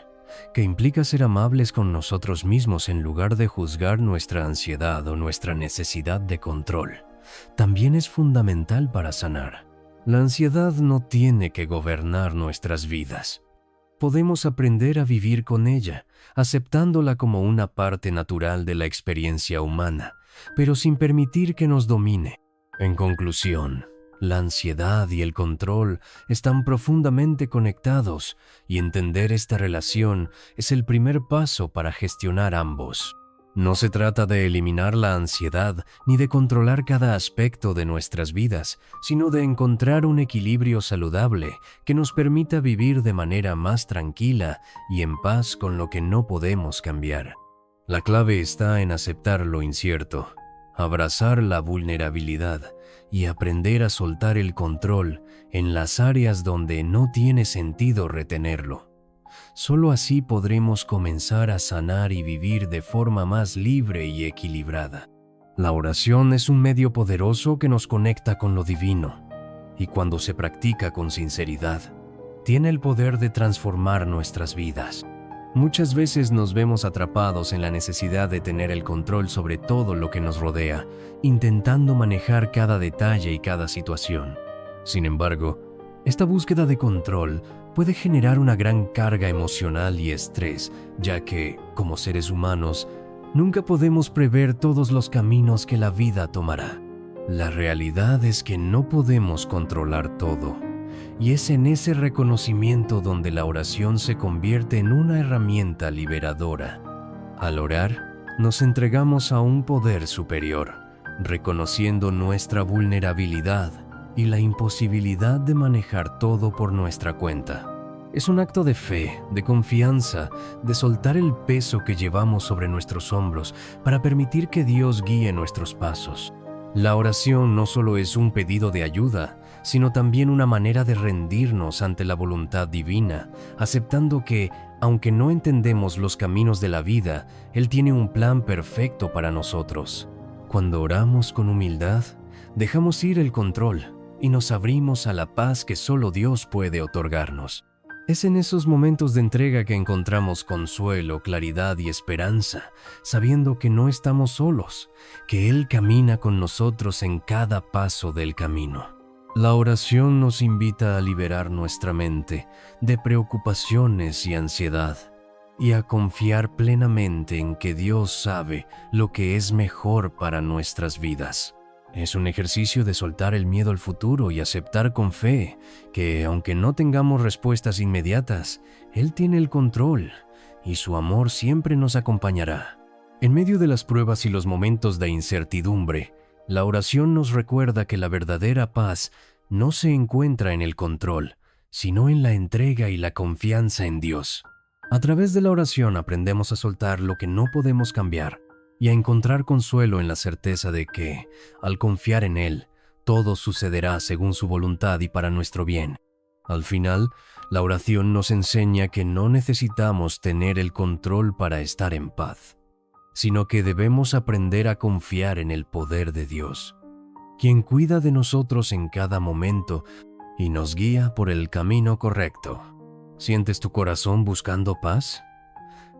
que implica ser amables con nosotros mismos en lugar de juzgar nuestra ansiedad o nuestra necesidad de control, también es fundamental para sanar. La ansiedad no tiene que gobernar nuestras vidas. Podemos aprender a vivir con ella, aceptándola como una parte natural de la experiencia humana, pero sin permitir que nos domine. En conclusión, la ansiedad y el control están profundamente conectados, y entender esta relación es el primer paso para gestionar ambos. No se trata de eliminar la ansiedad ni de controlar cada aspecto de nuestras vidas, sino de encontrar un equilibrio saludable que nos permita vivir de manera más tranquila y en paz con lo que no podemos cambiar. La clave está en aceptar lo incierto, abrazar la vulnerabilidad y aprender a soltar el control en las áreas donde no tiene sentido retenerlo. Solo así podremos comenzar a sanar y vivir de forma más libre y equilibrada. La oración es un medio poderoso que nos conecta con lo divino, y cuando se practica con sinceridad, tiene el poder de transformar nuestras vidas. Muchas veces nos vemos atrapados en la necesidad de tener el control sobre todo lo que nos rodea, intentando manejar cada detalle y cada situación. Sin embargo, esta búsqueda de control puede generar una gran carga emocional y estrés, ya que, como seres humanos, nunca podemos prever todos los caminos que la vida tomará. La realidad es que no podemos controlar todo. Y es en ese reconocimiento donde la oración se convierte en una herramienta liberadora. Al orar, nos entregamos a un poder superior, reconociendo nuestra vulnerabilidad y la imposibilidad de manejar todo por nuestra cuenta. Es un acto de fe, de confianza, de soltar el peso que llevamos sobre nuestros hombros para permitir que Dios guíe nuestros pasos. La oración no solo es un pedido de ayuda, sino también una manera de rendirnos ante la voluntad divina, aceptando que, aunque no entendemos los caminos de la vida, Él tiene un plan perfecto para nosotros. Cuando oramos con humildad, dejamos ir el control y nos abrimos a la paz que solo Dios puede otorgarnos. Es en esos momentos de entrega que encontramos consuelo, claridad y esperanza, sabiendo que no estamos solos, que Él camina con nosotros en cada paso del camino. La oración nos invita a liberar nuestra mente de preocupaciones y ansiedad y a confiar plenamente en que Dios sabe lo que es mejor para nuestras vidas. Es un ejercicio de soltar el miedo al futuro y aceptar con fe que, aunque no tengamos respuestas inmediatas, Él tiene el control y su amor siempre nos acompañará. En medio de las pruebas y los momentos de incertidumbre, la oración nos recuerda que la verdadera paz no se encuentra en el control, sino en la entrega y la confianza en Dios. A través de la oración aprendemos a soltar lo que no podemos cambiar y a encontrar consuelo en la certeza de que, al confiar en Él, todo sucederá según su voluntad y para nuestro bien. Al final, la oración nos enseña que no necesitamos tener el control para estar en paz, sino que debemos aprender a confiar en el poder de Dios, quien cuida de nosotros en cada momento y nos guía por el camino correcto. ¿Sientes tu corazón buscando paz?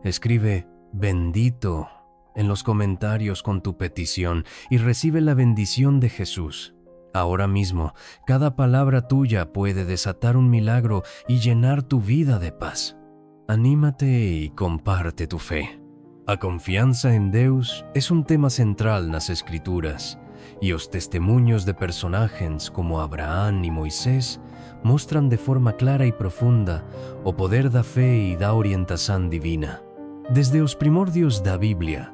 Escribe "bendito" en los comentarios con tu petición y recibe la bendición de Jesús. Ahora mismo, cada palabra tuya puede desatar un milagro y llenar tu vida de paz. Anímate y comparte tu fe. A confianza en Deus es un tema central nas Escrituras, y os testemunhos de personagens como Abraham e Moisés mostran de forma clara e profunda o poder da fe e da orientação divina. Desde os primordios da Biblia,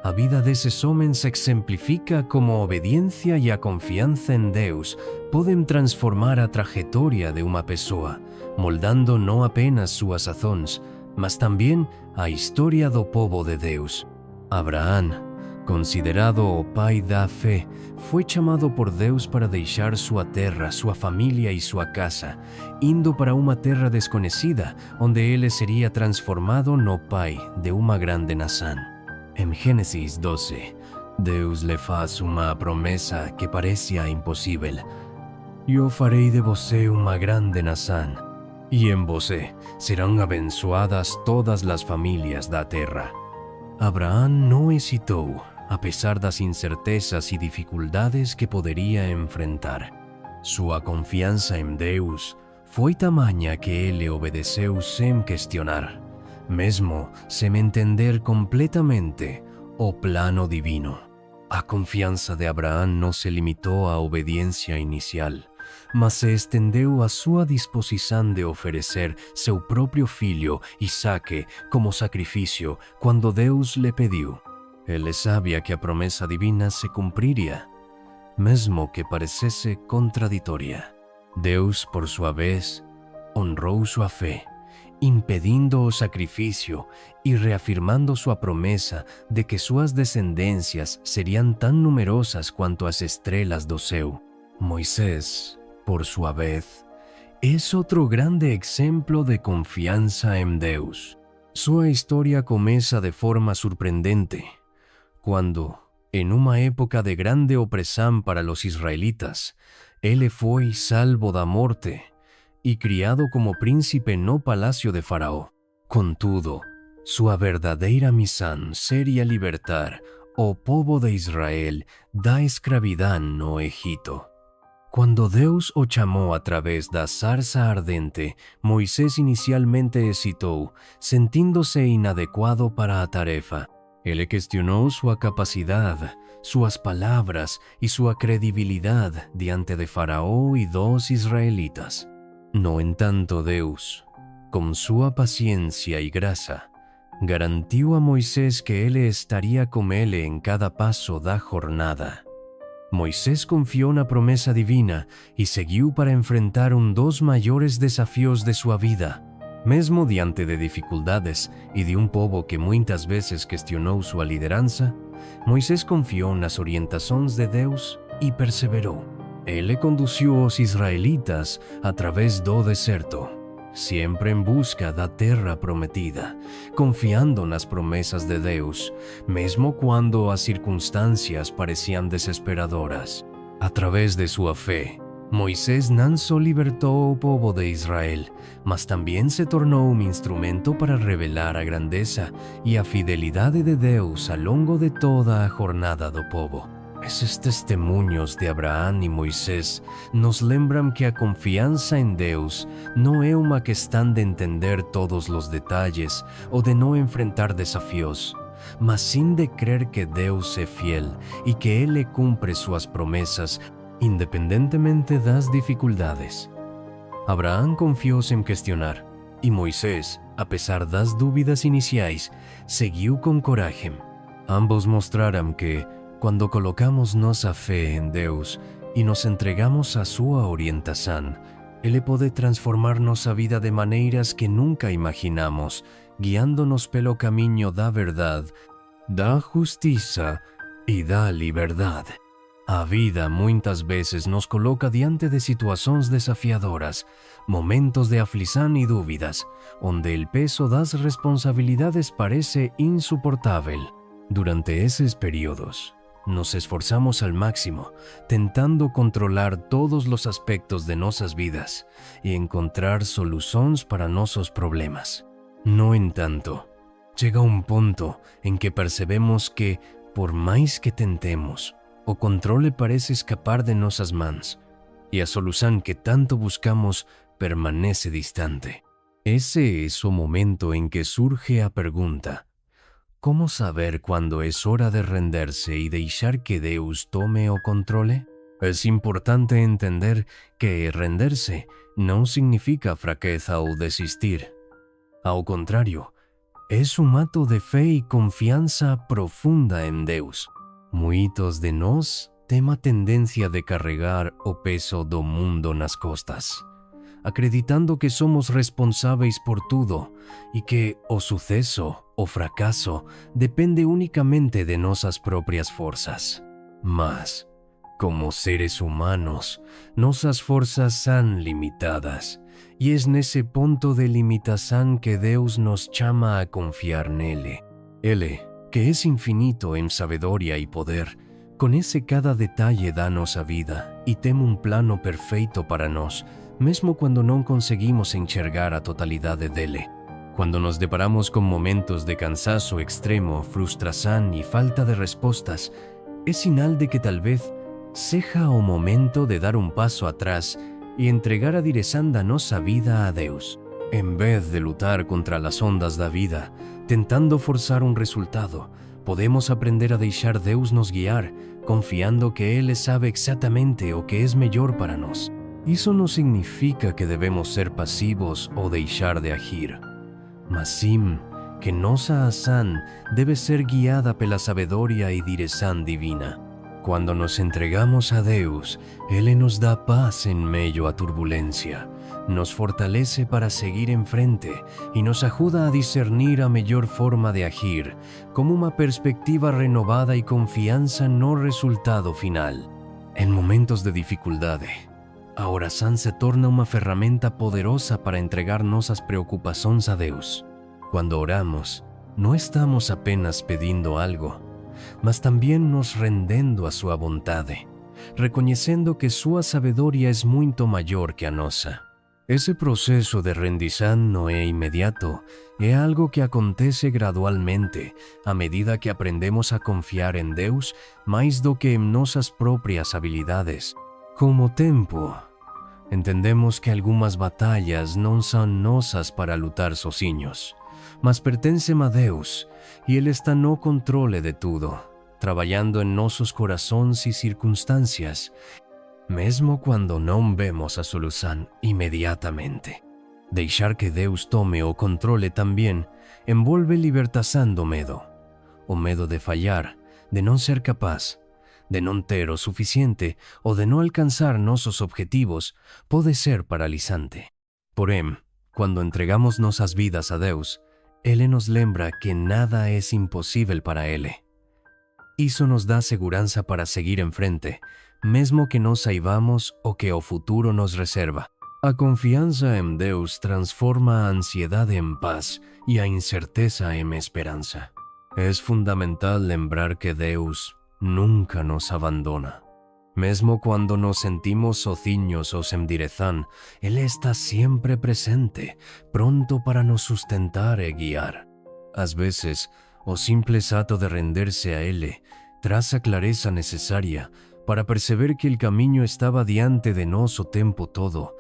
a vida desses homens se exemplifica como obediencia e a confianza en Deus poden transformar a trajetória de uma pessoa, moldando não apenas suas ações, mas también a historia do povo de Deus. Abraham, considerado o pai da fé, foi chamado por Deus para deixar sua terra, sua família e sua casa, indo para uma terra desconhecida, onde ele seria transformado no pai de uma grande nação. Em Gênesis 12, Deus lhe faz uma promessa que parecia impossível. Eu farei de você uma grande nação, e em você serão abençoadas todas as famílias da terra. Abraham não hesitou, a pesar das incertezas e dificuldades que poderia enfrentar. Sua confiança em Deus foi tamanha que ele obedeceu sem questionar, mesmo sem entender completamente o plano divino. A confiança de Abraham não se limitou à obediência inicial, mas se estendeu a sua disposição de oferecer seu próprio filho, Isaque, como sacrifício quando Deus lhe pediu. Ele sabia que a promessa divina se cumpriria, mesmo que parecesse contraditória. Deus, por sua vez, honrou sua fé, impedindo o sacrifício e reafirmando sua promessa de que suas descendências seriam tão numerosas quanto as estrelas do céu. Moisés, por sua vez, es otro grande ejemplo de confianza en Deus. Sua historia comienza de forma sorprendente, cuando, en una época de grande opresión para los israelitas, ele foi salvo da morte y criado como príncipe no palacio de Faraó. Contudo, sua verdadeira missão seria libertar o povo de Israel da escravidão no Egito. Quando Deus o chamou através da sarça ardente, Moisés inicialmente hesitou, sentindo-se inadequado para a tarefa. Ele questionou sua capacidade, suas palavras e sua credibilidade diante de Faraó e dos israelitas. No entanto, Deus, com sua paciência e graça, garantiu a Moisés que ele estaria com ele em cada passo da jornada. Moisés confiou na promessa divina e seguiu para enfrentar dos maiores desafios de sua vida. Mesmo diante de dificuldades e de povo que muitas vezes questionou sua liderança, Moisés confiou nas orientações de Deus e perseverou. Ele conduziu os israelitas a través do deserto, sempre em busca da terra prometida, confiando nas promessas de Deus, mesmo quando as circunstâncias pareciam desesperadoras. Através de sua fé, Moisés não só libertou o povo de Israel, mas também se tornou instrumento para revelar a grandeza e a fidelidade de Deus ao longo de toda a jornada do povo. Esses testemunhos de Abraão e Moisés nos lembram que a confiança em Deus não é uma questão de entender todos os detalhes ou de não enfrentar desafios, mas sim de crer que Deus é fiel e que Ele cumpre suas promessas independentemente das dificuldades. Abraão confiou sem questionar, e Moisés, apesar das dúvidas iniciais, seguiu com coragem. Ambos mostraram que, quando colocamos nossa fé em Deus e nos entregamos a sua orientação, Ele pode transformar nossa vida de maneiras que nunca imaginamos, guiando-nos pelo caminho da verdade, da justiça e da liberdade. A vida muitas vezes nos coloca diante de situações desafiadoras, momentos de aflição e dúvidas, onde o peso das responsabilidades parece insuportável. Durante esses períodos, nos esforzamos al máximo, tentando controlar todos los aspectos de nossas vidas e encontrar soluções para nossos problemas. No entanto, chega ponto em que percebemos que, por mais que tentemos, o controle parece escapar de nossas mãos e a solução que tanto buscamos permanece distante. Esse é o momento em que surge a pergunta: como saber quando é hora de render-se e deixar que Deus tome o controle? É importante entender que render-se não significa fraqueza ou desistir. Ao contrário, é ato de fé e confiança profunda em Deus. Muitos de nós temos a tendência de carregar o peso do mundo nas costas, acreditando que somos responsáveis por tudo e que o sucesso o fracasso depende únicamente de nossas próprias forças. Mas, como seres humanos, nossas forças são limitadas e é nesse ponto de limitação que Deus nos chama a confiar nele. Ele, que é infinito em sabedoria e poder, conhece cada detalhe da nossa vida e tem plano perfeito para nós, mesmo quando não conseguimos enxergar a totalidade dele. Quando nos deparamos com momentos de cansaço extremo, frustração e falta de respostas, é sinal de que talvez seja o momento de dar passo atrás e entregar a direção da nossa vida a Deus. Em vez de lutar contra as ondas da vida, tentando forzar resultado, podemos aprender a deixar Deus nos guiar, confiando que Ele sabe exatamente o que é melhor para nós. Isso não significa que devemos ser passivos ou deixar de agir, mas sim que nossa ação deve ser guiada pela sabedoria e direção divina. Quando nos entregamos a Deus, Ele nos dá paz em meio à turbulência, nos fortalece para seguir em frente e nos ajuda a discernir a melhor forma de agir, com uma perspectiva renovada e confiança no resultado final. Em momentos de dificuldade, a oração se torna uma ferramenta poderosa para entregar nossas preocupações a Deus. Quando oramos, não estamos apenas pedindo algo, mas também nos rendendo a sua vontade, reconhecendo que sua sabedoria é muito maior que a nossa. Esse processo de rendição não é imediato, é algo que acontece gradualmente, à medida que aprendemos a confiar em Deus mais do que em nossas próprias habilidades. Com o tempo, entendemos que algumas batalhas não são nossas para lutar sozinhos, mas pertencem a Deus, e Ele está no controle de tudo, trabalhando em nossos corações e circunstâncias, mesmo quando não vemos a solução imediatamente. Deixar que Deus tome o controle também envolve libertação do medo. O medo de falhar, de não ser capaz, de não ter o suficiente ou de não alcançar nossos objetivos pode ser paralisante. Porém, quando entregamos nossas vidas a Deus, Ele nos lembra que nada é impossível para Ele. Isso nos dá segurança para seguir em frente, mesmo que não saibamos o que o futuro nos reserva. A confiança em Deus transforma a ansiedade em paz e a incerteza em esperança. É fundamental lembrar que Deus nunca nos abandona. Mesmo quando nos sentimos sozinhos ou sem direção, Ele está sempre presente, pronto para nos sustentar e guiar. Às vezes, o simples ato de render-se a Ele traz a clareza necessária para perceber que o caminho estava diante de nós o tempo todo,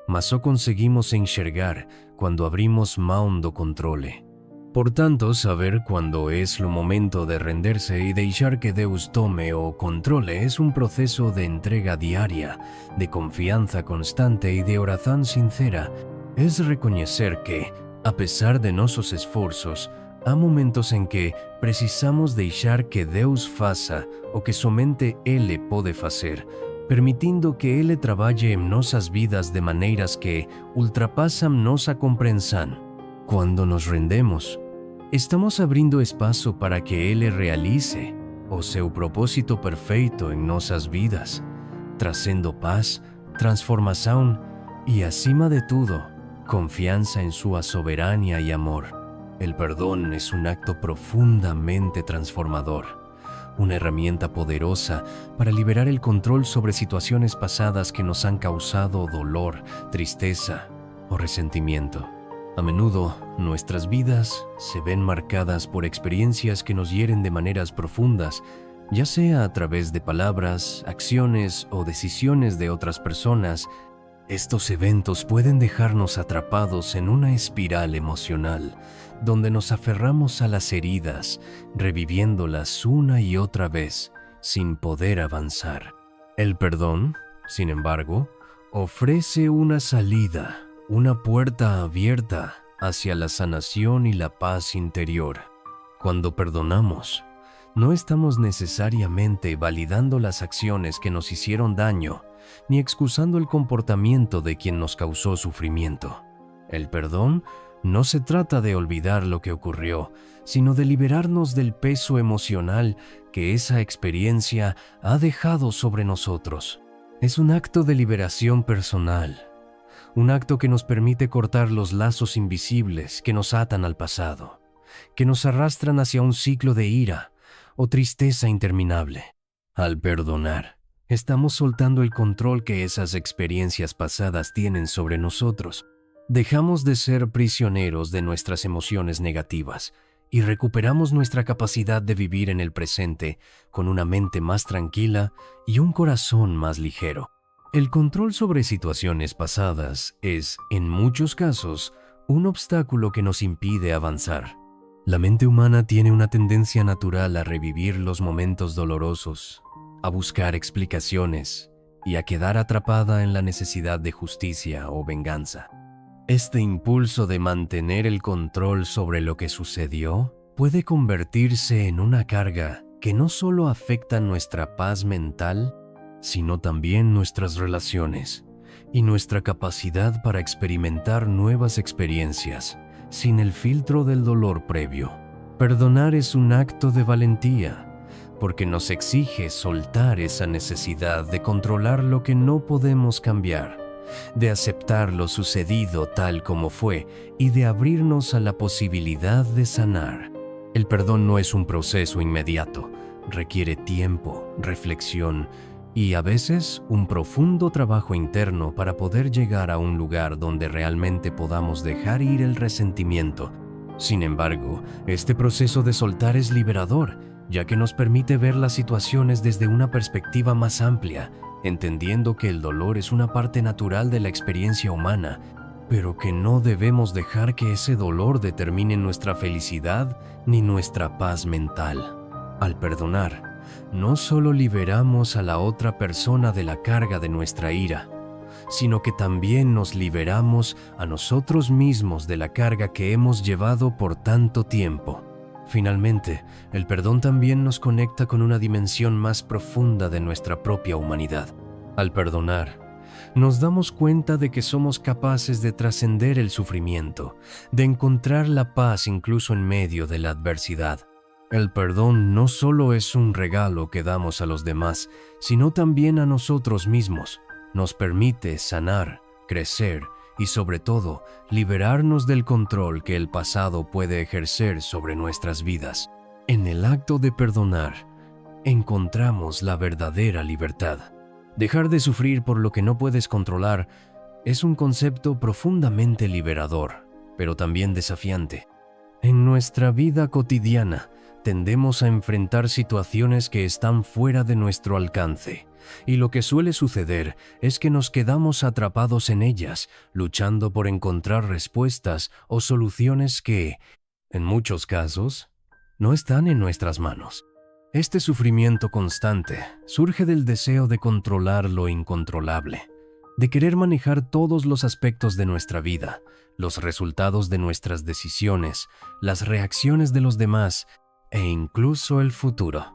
mas só conseguimos enxergar quando abrimos mão do controle. Portanto, saber quando é o momento de render-se e deixar que Deus tome o controle é um processo de entrega diária, de confiança constante e de oração sincera. É reconhecer que, a pesar de nossos esforços, há momentos em que precisamos deixar que Deus faça o que somente Ele pode fazer, permitindo que Ele trabalhe em nossas vidas de maneiras que ultrapassam nossa compreensão. Quando nos rendemos, estamos abrindo espaço para que Ele realize o seu propósito perfeito em nossas vidas, trazendo paz, transformação e, acima de tudo, confiança em sua soberania e amor. El perdón es un acto profundamente transformador, una herramienta poderosa para liberar el control sobre situaciones pasadas que nos han causado dolor, tristeza o resentimiento. A menudo, nuestras vidas se ven marcadas por experiencias que nos hieren de maneras profundas, ya sea a través de palabras, acciones o decisiones de otras personas. Estos eventos pueden dejarnos atrapados en una espiral emocional, donde nos aferramos a las heridas, reviviéndolas una y otra vez, sin poder avanzar. El perdón, sin embargo, ofrece una salida, una puerta abierta hacia la sanación y la paz interior. Cuando perdonamos, no estamos necesariamente validando las acciones que nos hicieron daño, ni excusando el comportamiento de quien nos causó sufrimiento. El perdón no se trata de olvidar lo que ocurrió, sino de liberarnos del peso emocional que esa experiencia ha dejado sobre nosotros. Es un acto de liberación personal, un acto que nos permite cortar los lazos invisibles que nos atan al pasado, que nos arrastran hacia un ciclo de ira o tristeza interminable. Al perdonar, estamos soltando el control que esas experiencias pasadas tienen sobre nosotros. Dejamos de ser prisioneros de nuestras emociones negativas y recuperamos nuestra capacidad de vivir en el presente con una mente más tranquila y un corazón más ligero. El control sobre situaciones pasadas es, en muchos casos, un obstáculo que nos impide avanzar. La mente humana tiene una tendencia natural a revivir los momentos dolorosos, a buscar explicaciones y a quedar atrapada en la necesidad de justicia o venganza. Este impulso de mantener el control sobre lo que sucedió puede convertirse en una carga que no solo afecta nuestra paz mental, sino también nuestras relaciones y nuestra capacidad para experimentar nuevas experiencias sin el filtro del dolor previo. Perdonar es un acto de valentía, porque nos exige soltar esa necesidad de controlar lo que no podemos cambiar, de aceptar lo sucedido tal como fue y de abrirnos a la posibilidad de sanar. El perdón no es un proceso inmediato, requiere tiempo, reflexión y a veces un profundo trabajo interno para poder llegar a un lugar donde realmente podamos dejar ir el resentimiento. Sin embargo, este proceso de soltar es liberador, ya que nos permite ver las situaciones desde una perspectiva más amplia, entendiendo que el dolor es una parte natural de la experiencia humana, pero que no debemos dejar que ese dolor determine nuestra felicidad ni nuestra paz mental. Al perdonar, no solo liberamos a la otra persona de la carga de nuestra ira, sino que también nos liberamos a nosotros mismos de la carga que hemos llevado por tanto tiempo. Finalmente, el perdón también nos conecta con una dimensión más profunda de nuestra propia humanidad. Al perdonar, nos damos cuenta de que somos capaces de trascender el sufrimiento, de encontrar la paz incluso en medio de la adversidad. El perdón no solo es un regalo que damos a los demás, sino también a nosotros mismos. Nos permite sanar, crecer y sobre todo liberarnos del control que el pasado puede ejercer sobre nuestras vidas. En el acto de perdonar, encontramos la verdadera libertad. Dejar de sufrir por lo que no puedes controlar es un concepto profundamente liberador, pero también desafiante. En nuestra vida cotidiana, tendemos a enfrentar situaciones que están fuera de nuestro alcance, y lo que suele suceder es que nos quedamos atrapados en ellas, luchando por encontrar respuestas o soluciones que, en muchos casos, no están en nuestras manos. Este sufrimiento constante surge del deseo de controlar lo incontrolable, de querer manejar todos los aspectos de nuestra vida, los resultados de nuestras decisiones, las reacciones de los demás e incluso el futuro.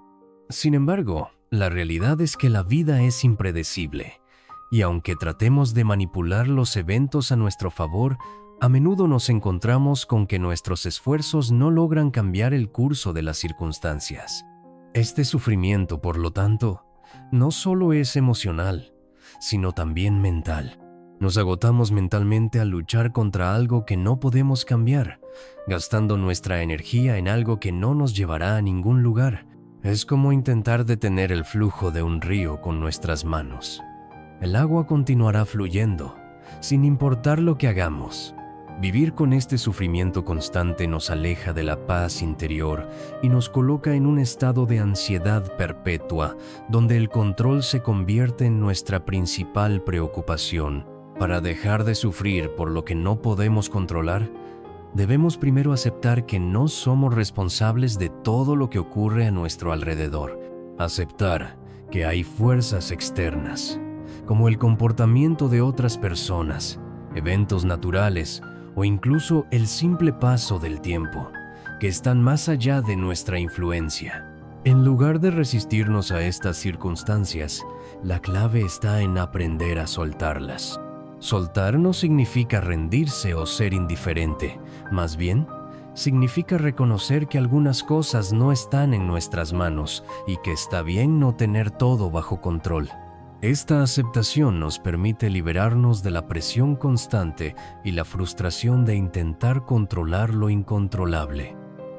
Sin embargo, la realidad es que la vida es impredecible, y aunque tratemos de manipular los eventos a nuestro favor, a menudo nos encontramos con que nuestros esfuerzos no logran cambiar el curso de las circunstancias. Este sufrimiento, por lo tanto, no solo es emocional, sino también mental. Nos agotamos mentalmente al luchar contra algo que no podemos cambiar, gastando nuestra energía en algo que no nos llevará a ningún lugar. Es como intentar detener el flujo de un río con nuestras manos. El agua continuará fluyendo, sin importar lo que hagamos. Vivir con este sufrimiento constante nos aleja de la paz interior y nos coloca en un estado de ansiedad perpetua, donde el control se convierte en nuestra principal preocupación. Para dejar de sufrir por lo que no podemos controlar, debemos primero aceptar que no somos responsables de todo lo que ocurre a nuestro alrededor. Aceptar que hay fuerzas externas, como el comportamiento de otras personas, eventos naturales o incluso el simple paso del tiempo, que están más allá de nuestra influencia. En lugar de resistirnos a estas circunstancias, la clave está en aprender a soltarlas. Soltar no significa rendirse o ser indiferente, más bien, significa reconocer que algunas cosas no están en nuestras manos y que está bien no tener todo bajo control. Esta aceptación nos permite liberarnos de la presión constante y la frustración de intentar controlar lo incontrolable.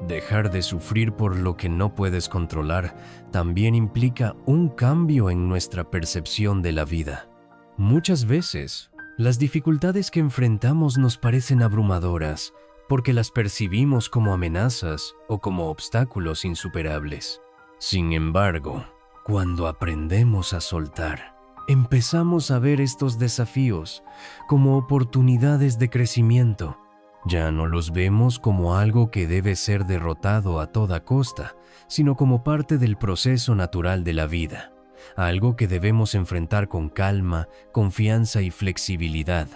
Dejar de sufrir por lo que no puedes controlar también implica un cambio en nuestra percepción de la vida. Muchas veces, las dificultades que enfrentamos nos parecen abrumadoras porque las percibimos como amenazas o como obstáculos insuperables. Sin embargo, cuando aprendemos a soltar, empezamos a ver estos desafíos como oportunidades de crecimiento. Ya no los vemos como algo que debe ser derrotado a toda costa, sino como parte del proceso natural de la vida. Algo que debemos enfrentar con calma, confianza y flexibilidad.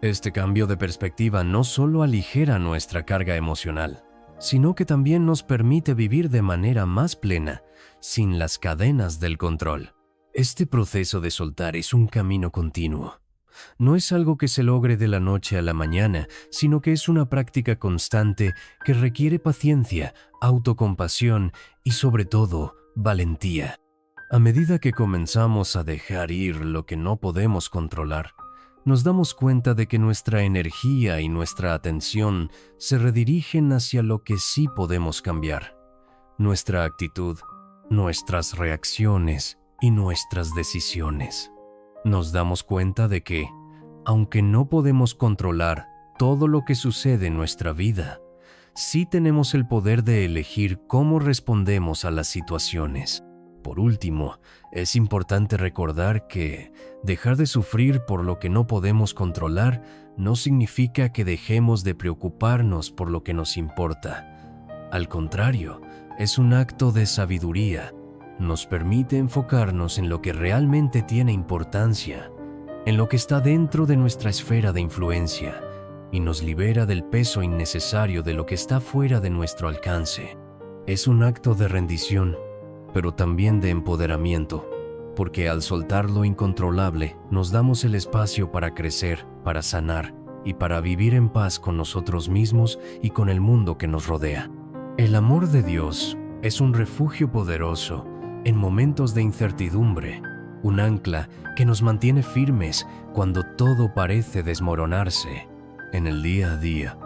Este cambio de perspectiva no solo aligera nuestra carga emocional, sino que también nos permite vivir de manera más plena, sin las cadenas del control. Este proceso de soltar es un camino continuo. No es algo que se logre de la noche a la mañana, sino que es una práctica constante que requiere paciencia, autocompasión y sobre todo, valentía. A medida que comenzamos a dejar ir lo que no podemos controlar, nos damos cuenta de que nuestra energía y nuestra atención se redirigen hacia lo que sí podemos cambiar. Nuestra actitud, nuestras reacciones y nuestras decisiones. Nos damos cuenta de que, aunque no podemos controlar todo lo que sucede en nuestra vida, sí tenemos el poder de elegir cómo respondemos a las situaciones. Por último, es importante recordar que dejar de sufrir por lo que no podemos controlar no significa que dejemos de preocuparnos por lo que nos importa. Al contrario, es un acto de sabiduría. Nos permite enfocarnos en lo que realmente tiene importancia, en lo que está dentro de nuestra esfera de influencia, y nos libera del peso innecesario de lo que está fuera de nuestro alcance. Es un acto de rendición, pero también de empoderamiento, porque al soltar lo incontrolable, nos damos el espacio para crecer, para sanar y para vivir en paz con nosotros mismos y con el mundo que nos rodea. El amor de Dios es un refugio poderoso en momentos de incertidumbre, un ancla que nos mantiene firmes cuando todo parece desmoronarse. En el día a día,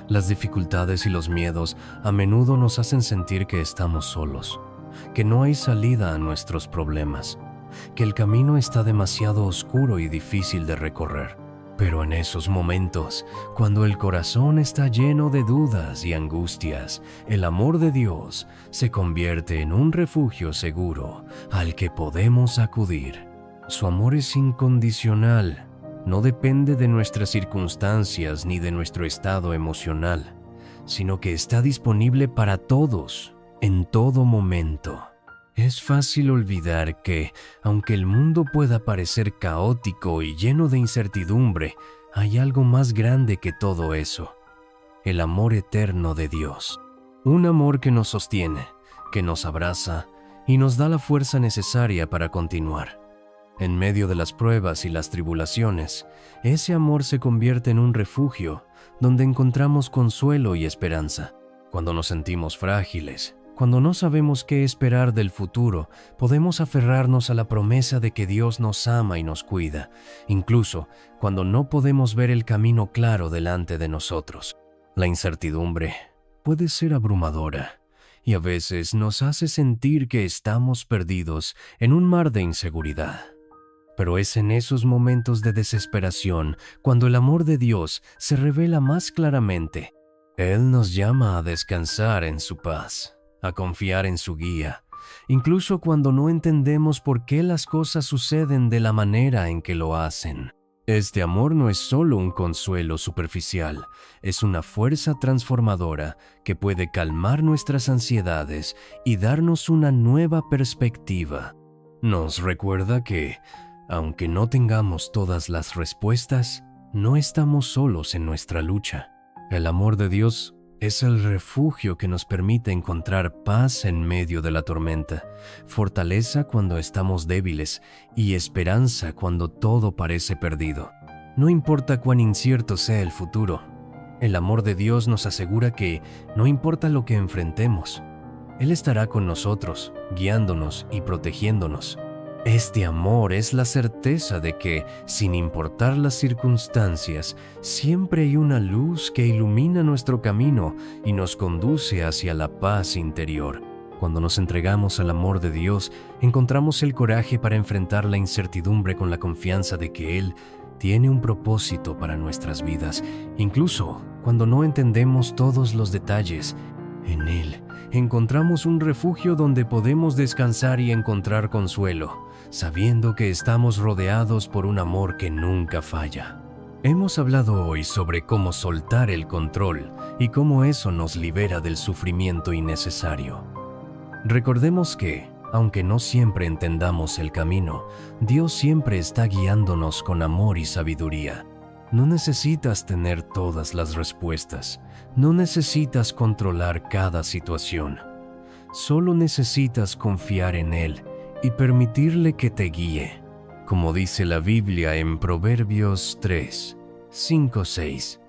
las dificultades y los miedos a menudo nos hacen sentir que estamos solos, que no hay salida a nuestros problemas, que el camino está demasiado oscuro y difícil de recorrer. Pero en esos momentos, cuando el corazón está lleno de dudas y angustias, el amor de Dios se convierte en un refugio seguro al que podemos acudir. Su amor es incondicional, no depende de nuestras circunstancias ni de nuestro estado emocional, sino que está disponible para todos, en todo momento. Es fácil olvidar que, aunque el mundo pueda parecer caótico y lleno de incertidumbre, hay algo más grande que todo eso: el amor eterno de Dios. Un amor que nos sostiene, que nos abraza y nos da la fuerza necesaria para continuar. En medio de las pruebas y las tribulaciones, ese amor se convierte en un refugio donde encontramos consuelo y esperanza. Cuando nos sentimos frágiles, cuando no sabemos qué esperar del futuro, podemos aferrarnos a la promesa de que Dios nos ama y nos cuida, incluso cuando no podemos ver el camino claro delante de nosotros. La incertidumbre puede ser abrumadora y a veces nos hace sentir que estamos perdidos en un mar de inseguridad. Pero es en esos momentos de desesperación cuando el amor de Dios se revela más claramente. Él nos llama a descansar en su paz, a confiar en su guía, incluso cuando no entendemos por qué las cosas suceden de la manera en que lo hacen. Este amor no es solo un consuelo superficial, es una fuerza transformadora que puede calmar nuestras ansiedades y darnos una nueva perspectiva. Nos recuerda que, aunque no tengamos todas las respuestas, no estamos solos en nuestra lucha. El amor de Dios es el refugio que nos permite encontrar paz en medio de la tormenta, fortaleza cuando estamos débiles y esperanza cuando todo parece perdido. No importa cuán incierto sea el futuro, el amor de Dios nos asegura que no importa lo que enfrentemos, Él estará con nosotros, guiándonos y protegiéndonos. Este amor es la certeza de que, sin importar las circunstancias, siempre hay una luz que ilumina nuestro camino y nos conduce hacia la paz interior. Cuando nos entregamos al amor de Dios, encontramos el coraje para enfrentar la incertidumbre con la confianza de que Él tiene un propósito para nuestras vidas, incluso cuando no entendemos todos los detalles. En Él encontramos un refugio donde podemos descansar y encontrar consuelo, sabiendo que estamos rodeados por un amor que nunca falla. Hemos hablado hoy sobre cómo soltar el control y cómo eso nos libera del sufrimiento innecesario. Recordemos que, aunque no siempre entendamos el camino, Dios siempre está guiándonos con amor y sabiduría. No necesitas tener todas las respuestas, no necesitas controlar cada situación. Solo necesitas confiar en Él y permitirle que te guíe. Como dice la Biblia en Proverbios 3, 5, 6.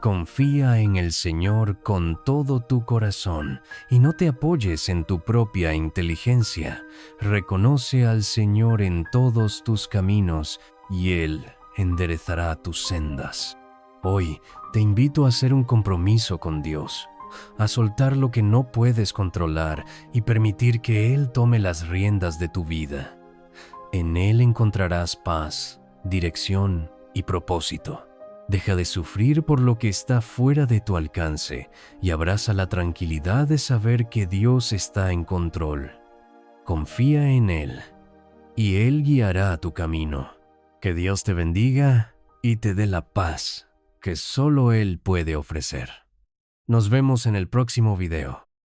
Confía en el Señor con todo tu corazón y no te apoyes en tu propia inteligencia. Reconoce al Señor en todos tus caminos y Él enderezará tus sendas. Hoy te invito a hacer un compromiso con Dios, a soltar lo que no puedes controlar y permitir que Él tome las riendas de tu vida. En Él encontrarás paz, dirección y propósito. Deja de sufrir por lo que está fuera de tu alcance y abraza la tranquilidad de saber que Dios está en control. Confía en Él y Él guiará tu camino. Que Dios te bendiga y te dé la paz que solo Él puede ofrecer. Nos vemos en el próximo video.